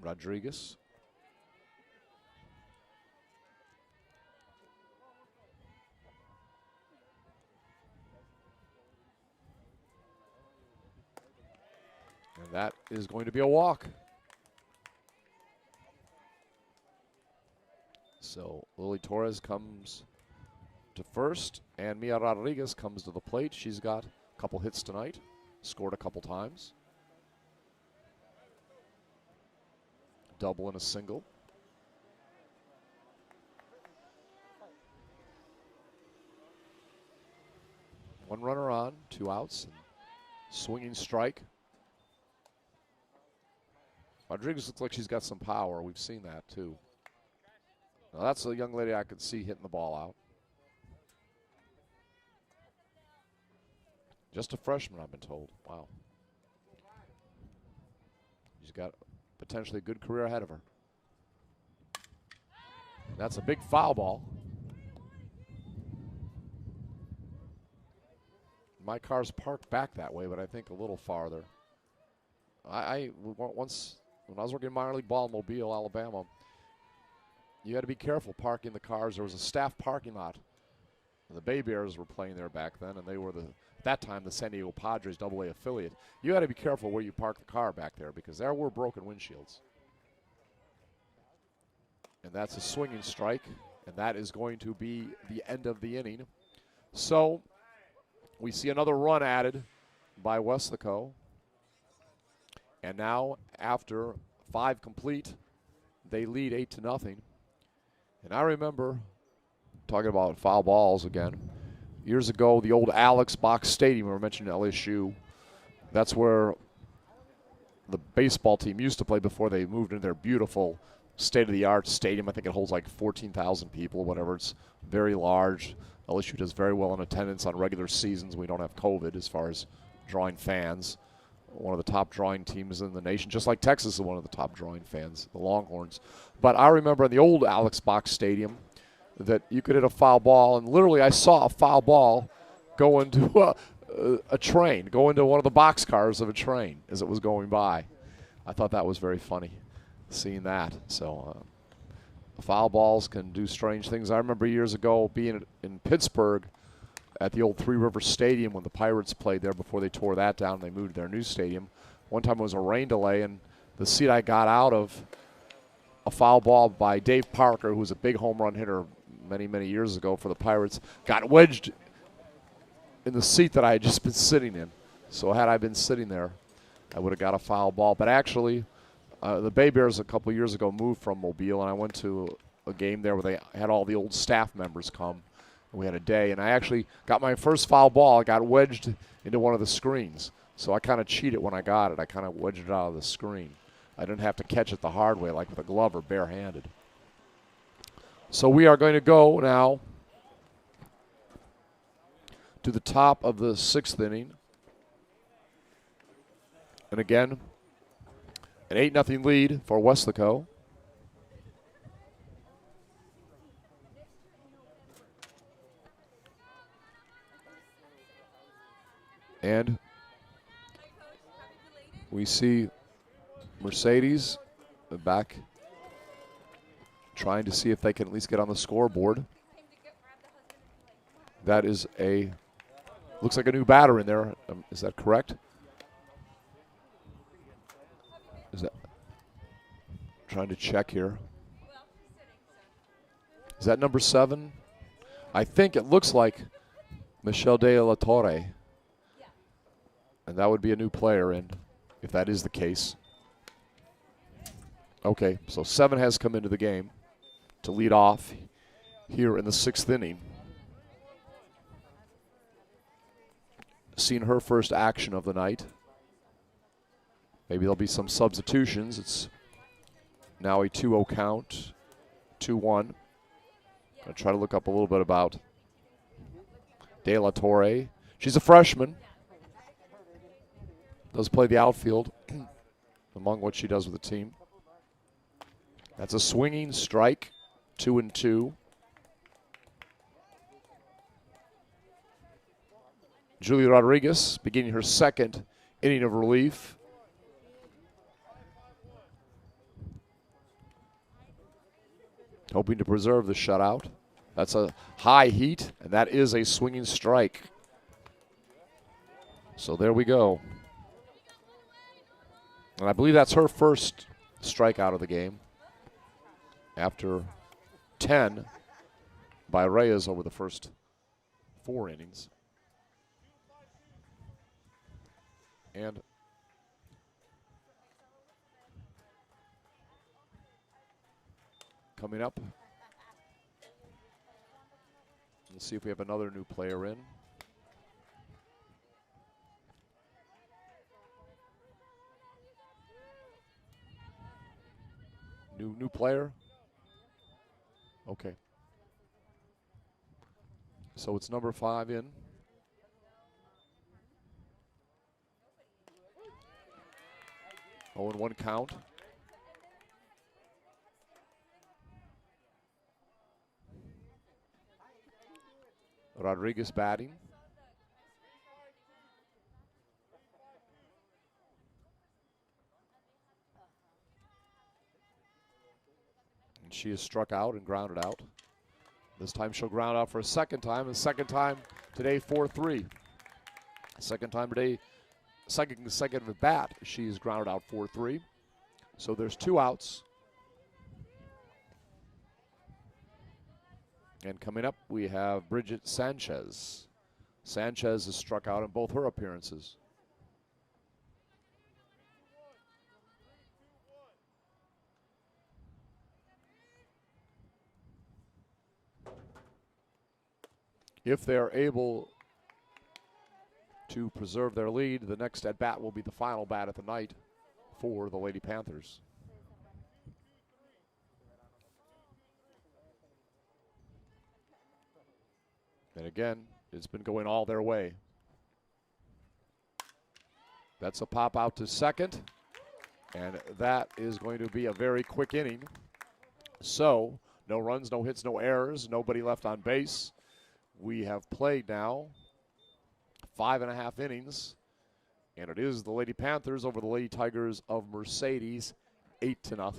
Rodriguez. And that is going to be a walk. So Lily Torres comes to first, and Mia Rodriguez comes to the plate. She's got a couple hits tonight, scored a couple times. Double and a single. One runner on, 2 outs, and swinging strike. Rodriguez looks like she's got some power. We've seen that, too. Now, that's a young lady I could see hitting the ball out. Just a freshman, I've been told. Wow. She's got potentially a good career ahead of her. That's a big foul ball. My car's parked back that way, but I think a little farther. Once, when I was working in minor league ball in Mobile, Alabama, you had to be careful parking the cars. There was a staff parking lot. The Bay Bears were playing there back then, and they were, at that time, the San Diego Padres AA affiliate. You had to be careful where you park the car back there because there were broken windshields. And that's a swinging strike, and that is going to be the end of the inning. So we see another run added by Weslaco. And now, after 5 complete, they lead 8-0. And I remember, talking about foul balls again, years ago, the old Alex Box Stadium, we were mentioning LSU, that's where the baseball team used to play before they moved into their beautiful state-of-the-art stadium. I think it holds like 14,000 people, whatever. It's very large. LSU does very well in attendance on regular seasons. We don't have COVID as far as drawing fans. One of the top drawing teams in the nation, just like Texas is one of the top drawing fans, the Longhorns. But I remember in the old Alex Box Stadium that you could hit a foul ball, and literally I saw a foul ball go into a train, go into one of the boxcars of a train as it was going by. I thought that was very funny, seeing that. So foul balls can do strange things. I remember years ago being in Pittsburgh at the old Three Rivers Stadium when the Pirates played there before they tore that down and they moved to their new stadium. One time it was a rain delay, and the seat I got out of, a foul ball by Dave Parker, who was a big home run hitter many, many years ago for the Pirates, got wedged in the seat that I had just been sitting in. So had I been sitting there, I would have got a foul ball. But actually, the Bay Bears a couple years ago moved from Mobile, and I went to a game there where they had all the old staff members come. We had a day, and I actually got my first foul ball. I got wedged into one of the screens. So I kind of cheated when I got it. I kind of wedged it out of the screen. I didn't have to catch it the hard way like with a glove or barehanded. So we are going to go now to the top of the 6th inning. And again, an 8-0 lead for Weslaco. And we see Mercedes back trying to see if they can at least get on the scoreboard. That is looks like a new batter in there. Is that correct? Is that, trying to check here. Is that number 7? I think it looks like Michelle de la Torre. And that would be a new player in, if that is the case. Okay, so 7 has come into the game to lead off here in the 6th inning. Seen her first action of the night. Maybe there'll be some substitutions. It's now a 2-0 count, 2-1. I'll try to look up a little bit about De La Torre. She's a freshman. Does play the outfield among what she does with the team. That's a swinging strike, 2-2. Julia Rodriguez beginning her 2nd inning of relief. Hoping to preserve the shutout. That's a high heat, and that is a swinging strike. So there we go. And I believe that's her first strikeout of the game after 10 by Reyes over the first 4 innings. And coming up, let's see if we have another new player in. New player? Okay. So it's number 5 in. Oh, and 1 count. Rodriguez batting. And she is struck out and grounded out. This time she'll ground out for a 2nd time. And 2nd time today, 4-3. 2nd time today, second at bat, she's grounded out 4-3. So there's 2 outs. And coming up, we have Bridget Sanchez. Sanchez has struck out in both her appearances. If they're able to preserve their lead, the next at-bat will be the final bat of the night for the Lady Panthers. And again, it's been going all their way. That's a pop out to 2nd. And that is going to be a very quick inning. So, no runs, no hits, no errors, nobody left on base. We have played now 5.5 innings. And it is the Lady Panthers over the Lady Tigers of Mercedes, 8-0.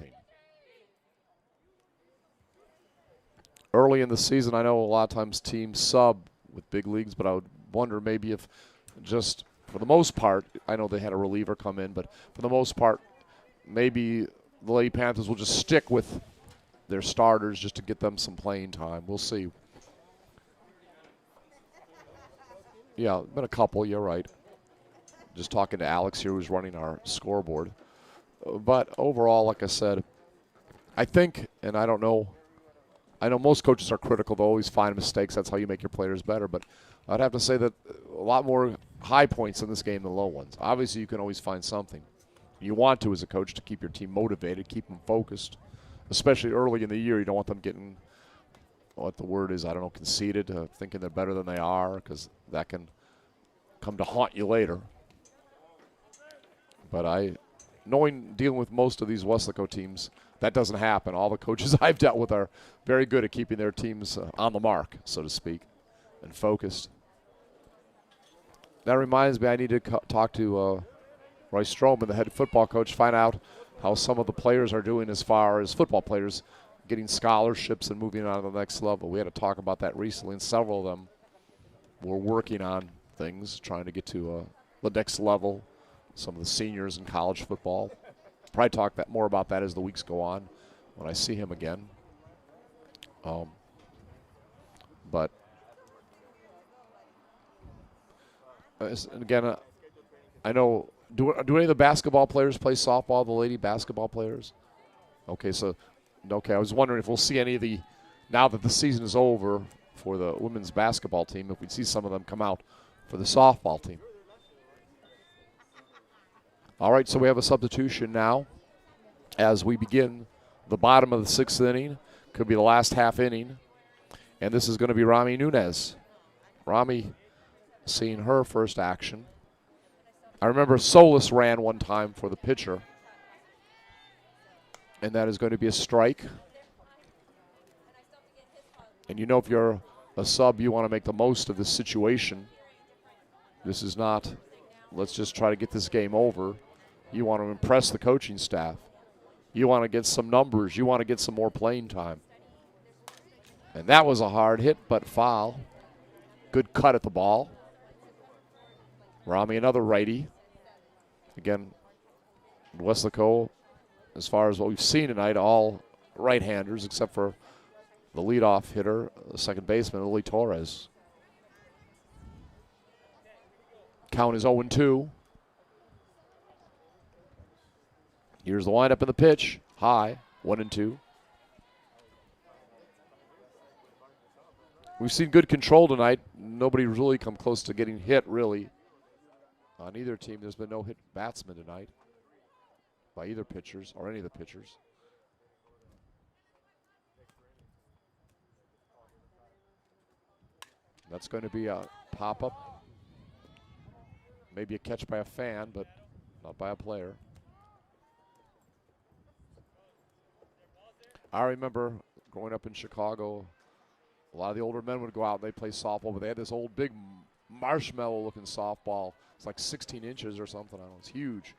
Early in the season, I know a lot of times teams sub with big leagues, but I would wonder maybe if just for the most part, I know they had a reliever come in, but for the most part, maybe the Lady Panthers will just stick with their starters just to get them some playing time. We'll see. Yeah, been a couple, you're right. Just talking to Alex here who's running our scoreboard. But overall, like I said, I think, and I don't know, I know most coaches are critical. They'll always find mistakes. That's how you make your players better. But I'd have to say that a lot more high points in this game than low ones. Obviously, you can always find something. You want to, as a coach, to keep your team motivated, keep them focused, especially early in the year. You don't want them getting, what the word is, I don't know, conceited, thinking they're better than they are, because that can come to haunt you later. But dealing with most of these Weslaco teams, that doesn't happen. All the coaches I've dealt with are very good at keeping their teams on the mark, so to speak, and focused. That reminds me, I need to talk to Roy Stroman, the head football coach, find out how some of the players are doing as far as football players getting scholarships and moving on to the next level. We had to talk about that recently, and several of them we're working on things, trying to get to the next level. Some of the seniors in college football. Probably talk more about that as the weeks go on when I see him again. But again, I know. Do any of the basketball players play softball? The lady basketball players? Okay, I was wondering if we'll see any of the, now that the season is over for the women's basketball team, if we'd see some of them come out for the softball team. All right, so we have a substitution now as we begin the bottom of the 6th inning. Could be the last half inning. And this is going to be Rami Nunez. Rami seeing her first action. I remember Solis ran one time for the pitcher. And that is going to be a strike. And you know, if you're a sub, you want to make the most of this situation. This is not, let's just try to get this game over. You want to impress the coaching staff. You want to get some numbers. You want to get some more playing time. And that was a hard hit, but foul. Good cut at the ball. Rami, another righty. Again, Weslaco, as far as what we've seen tonight, all right-handers except for the leadoff hitter, the second baseman, Lily Torres. Count is 0-2. Here's the windup and the pitch. High, 1-2. We've seen good control tonight. Nobody really come close to getting hit, really. On either team, there's been no hit batsman tonight by either pitchers or any of the pitchers. That's going to be a pop-up. Maybe a catch by a fan, but not by a player. I remember growing up in Chicago, a lot of the older men would go out and they'd play softball, but they had this old big marshmallow-looking softball. It's like 16 inches or something. I don't know. It's huge.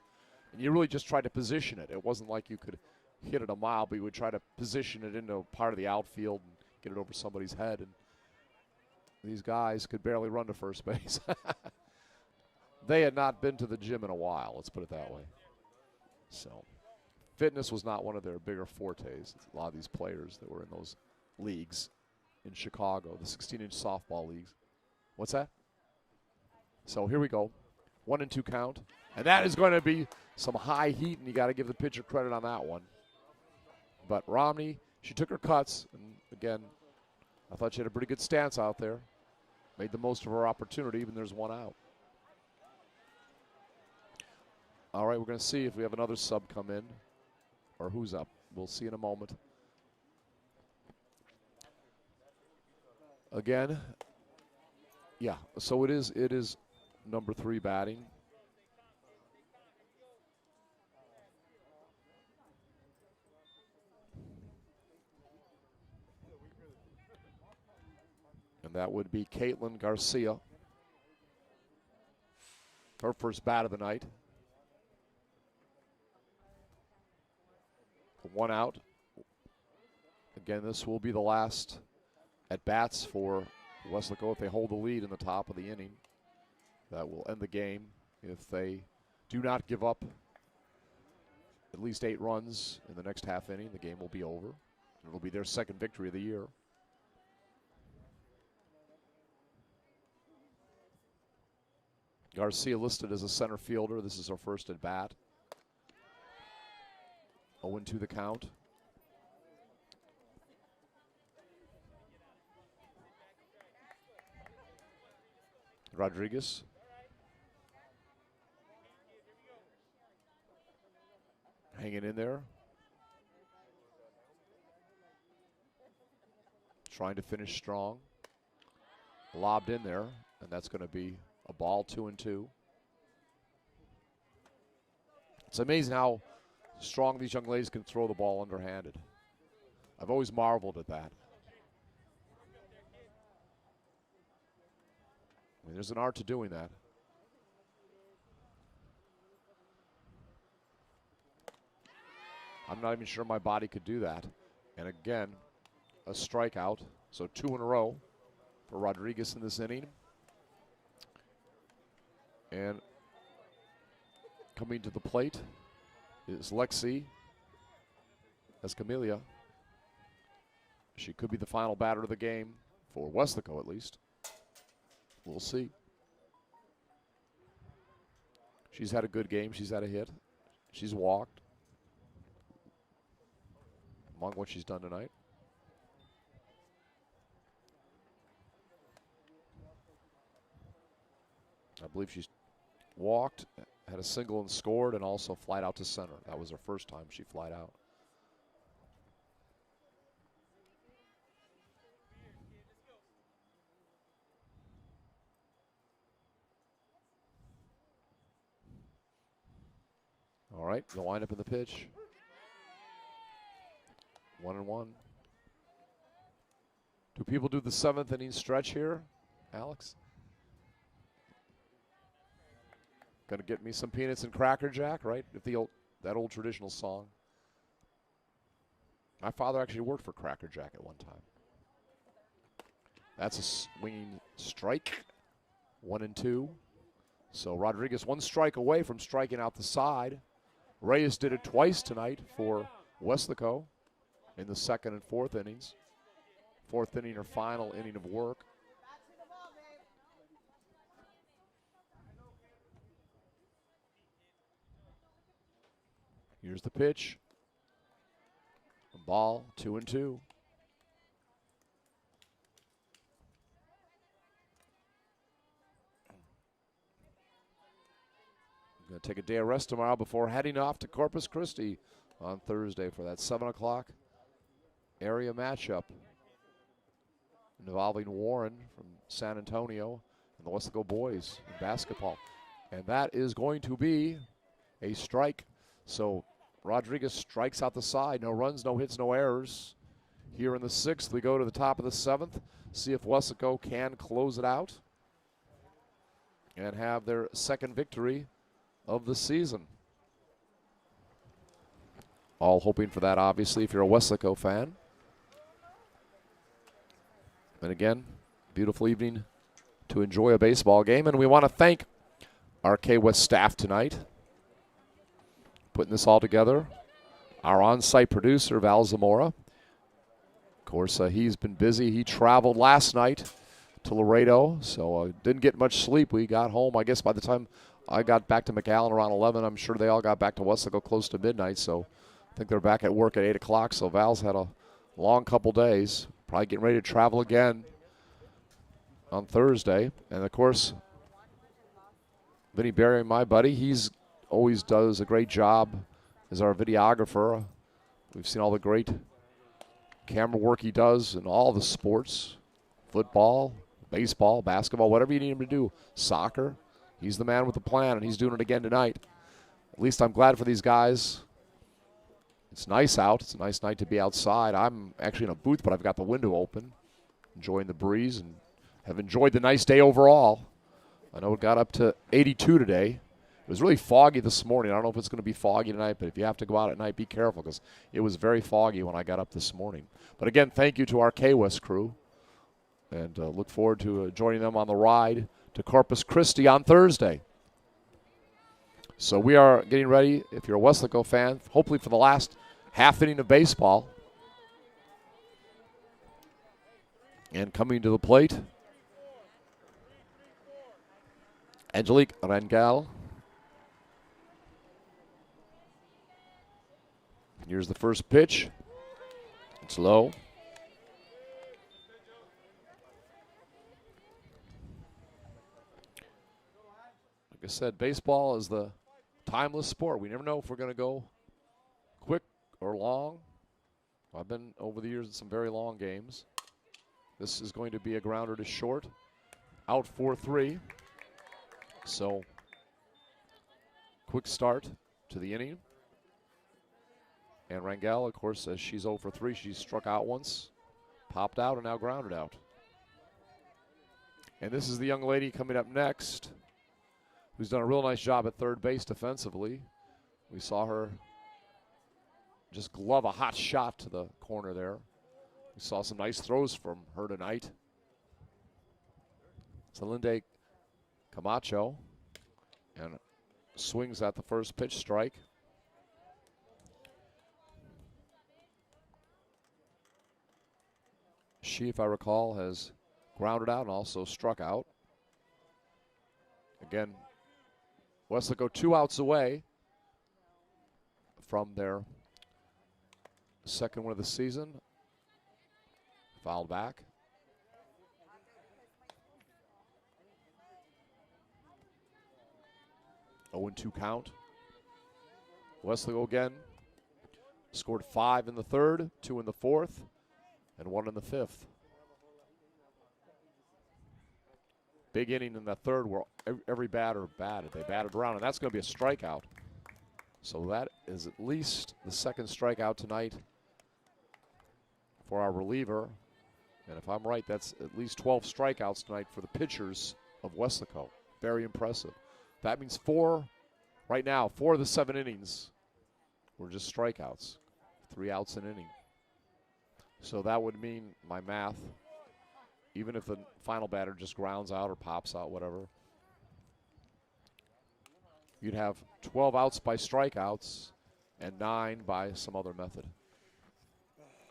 And you really just tried to position it. It wasn't like you could hit it a mile, but you would try to position it into part of the outfield and get it over somebody's head. And these guys could barely run to first base. They had not been to the gym in a while, let's put it that way. So fitness was not one of their bigger fortes. A lot of these players that were in those leagues in Chicago, the 16-inch softball leagues. What's that? So here we go. 1-2 count. And that is going to be some high heat, and you got to give the pitcher credit on that one. But Romney, she took her cuts. And again, I thought she had a pretty good stance out there. Made the most of her opportunity, even there's one out. All right, we're going to see if we have another sub come in or who's up. We'll see in a moment. Again, yeah, so it is number 3 batting. And that would be Caitlyn Garcia. Her first bat of the night. 1 out. Again, this will be the last at bats for Weslaco if they hold the lead in the top of the inning. That will end the game if they do not give up at least 8 runs in the next half inning. The game will be over. It will be their second victory of the year. Garcia listed as a center fielder. This is her first at bat. 0-2 the count. Rodriguez. Hanging in there. Trying to finish strong. Lobbed in there, and that's going to be a ball, 2-2. It's amazing how strong these young ladies can throw the ball underhanded. I've always marveled at that. I mean, there's an art to doing that. I'm not even sure my body could do that. And again, a strikeout. So 2 in a row for Rodriguez in this inning. And coming to the plate is Lexi Escamilla. She could be the final batter of the game, for Weslaco at least. We'll see. She's had a good game. She's had a hit. She's walked. Among what she's done tonight. I believe she's walked, had a single and scored, and also flied out to center. That was her first time she flied out. All right, the windup in the pitch. 1-1. Do people do the 7th inning stretch here, Alex? Gonna get me some peanuts and Cracker Jack, right? If that old traditional song. My father actually worked for Cracker Jack at one time. That's a swinging strike. 1-2. So Rodriguez 1 strike away from striking out the side. Reyes did it twice tonight for Weslaco in the 2nd and 4th innings. 4th inning or final inning of work. Here's the pitch. Ball, 2-2. Going to take a day of rest tomorrow before heading off to Corpus Christi on Thursday for that 7 o'clock area matchup involving Warren from San Antonio and the Weslaco boys in basketball. And that is going to be a strike. So Rodriguez strikes out the side. No runs, no hits, no errors. Here in the 6th, we go to the top of the 7th. See if Weslaco can close it out and have their 2nd victory of the season. All hoping for that, obviously, if you're a Weslaco fan. And again, beautiful evening to enjoy a baseball game. And we want to thank our K-West staff tonight, putting this all together. Our on-site producer, Val Zamora. Of course, he's been busy. He traveled last night to Laredo, so didn't get much sleep. We got home, I guess, by the time I got back to McAllen around 11. I'm sure they all got back to Weslaco close to midnight, so I think they're back at work at 8 o'clock. So Val's had a long couple days, probably getting ready to travel again on Thursday. And, of course, Vinny Berry, my buddy, he's always does a great job as our videographer. We've seen all the great camera work he does in all the sports, football, baseball, basketball, whatever you need him to do, soccer. He's the man with the plan, and he's doing it again tonight. At least I'm glad for these guys. It's nice out. It's a nice night to be outside. I'm actually in a booth, but I've got the window open, enjoying the breeze, and have enjoyed the nice day overall. I know it got up to 82 today. It was really foggy this morning. I don't know if it's going to be foggy tonight, but if you have to go out at night, be careful because it was very foggy when I got up this morning. But again, thank you to our K-West crew, and look forward to joining them on the ride to Corpus Christi on Thursday. So we are getting ready, if you're a Weslaco fan, hopefully for the last half inning of baseball. And coming to the plate, Angelique Rangel. Here's the first pitch. It's low. Like I said, baseball is the timeless sport. We never know if we're going to go quick or long. I've been over the years in some very long games. This is going to be a grounder to short. Out 4-3. So, quick start to the inning. And Rangel, of course, as she's 0 for 3, she's struck out once, popped out, and now grounded out. And this is the young lady coming up next, who's done a real nice job at third base defensively. We saw her just glove a hot shot to the corner there. We saw some nice throws from her tonight. Celinde Camacho. And swings at the first pitch, strike. She, if I recall, has grounded out and also struck out. Again, Weslaco 2 outs away from their second win of the season. Fouled back. Oh, 0-2 count. Weslaco again scored 5 in the third, 2 in the fourth, and 1 in the fifth. Big inning in that third where every batter batted. They batted around, and that's going to be a strikeout. So that is at least the second strikeout tonight for our reliever. And if I'm right, that's at least 12 strikeouts tonight for the pitchers of Weslaco. Very impressive. That means 4 right now, 4 of the 7 innings were just strikeouts. 3 outs an inning. So that would mean, my math, even if the final batter just grounds out or pops out, whatever, you'd have 12 outs by strikeouts and 9 by some other method.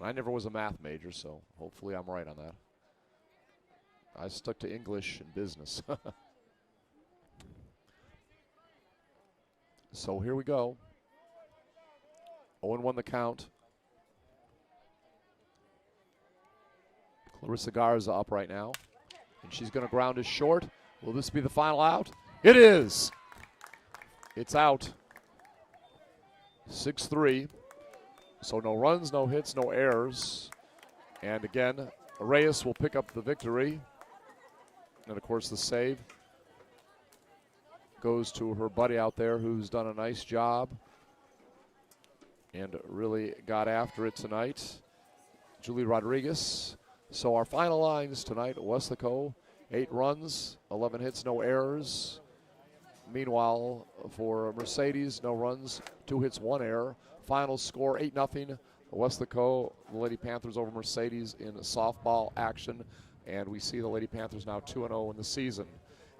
I never was a math major, so hopefully I'm right on that. I stuck to English and business. So here we go. 0-1 the count. Clarissa Garza up right now, and she's going to ground us short. Will this be the final out? It is. It's out. 6-3. So no runs, no hits, no errors. And again, Reyes will pick up the victory. And of course the save goes to her buddy out there who's done a nice job and really got after it tonight, Julie Rodriguez. So our final lines tonight, Weslaco, 8 runs, 11 hits, no errors. Meanwhile, for Mercedes, no runs, 2 hits, 1 error. Final score, 8-0. Weslaco, the Lady Panthers over Mercedes in softball action. And we see the Lady Panthers now 2-0 in the season.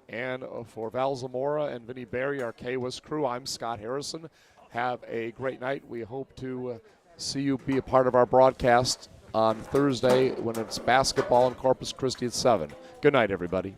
And for Val Zamora and Vinny Berry, our K-West crew, I'm Scott Harrison. Have a great night. We hope to see you be a part of our broadcast on Thursday when it's basketball in Corpus Christi at 7. Good night, everybody.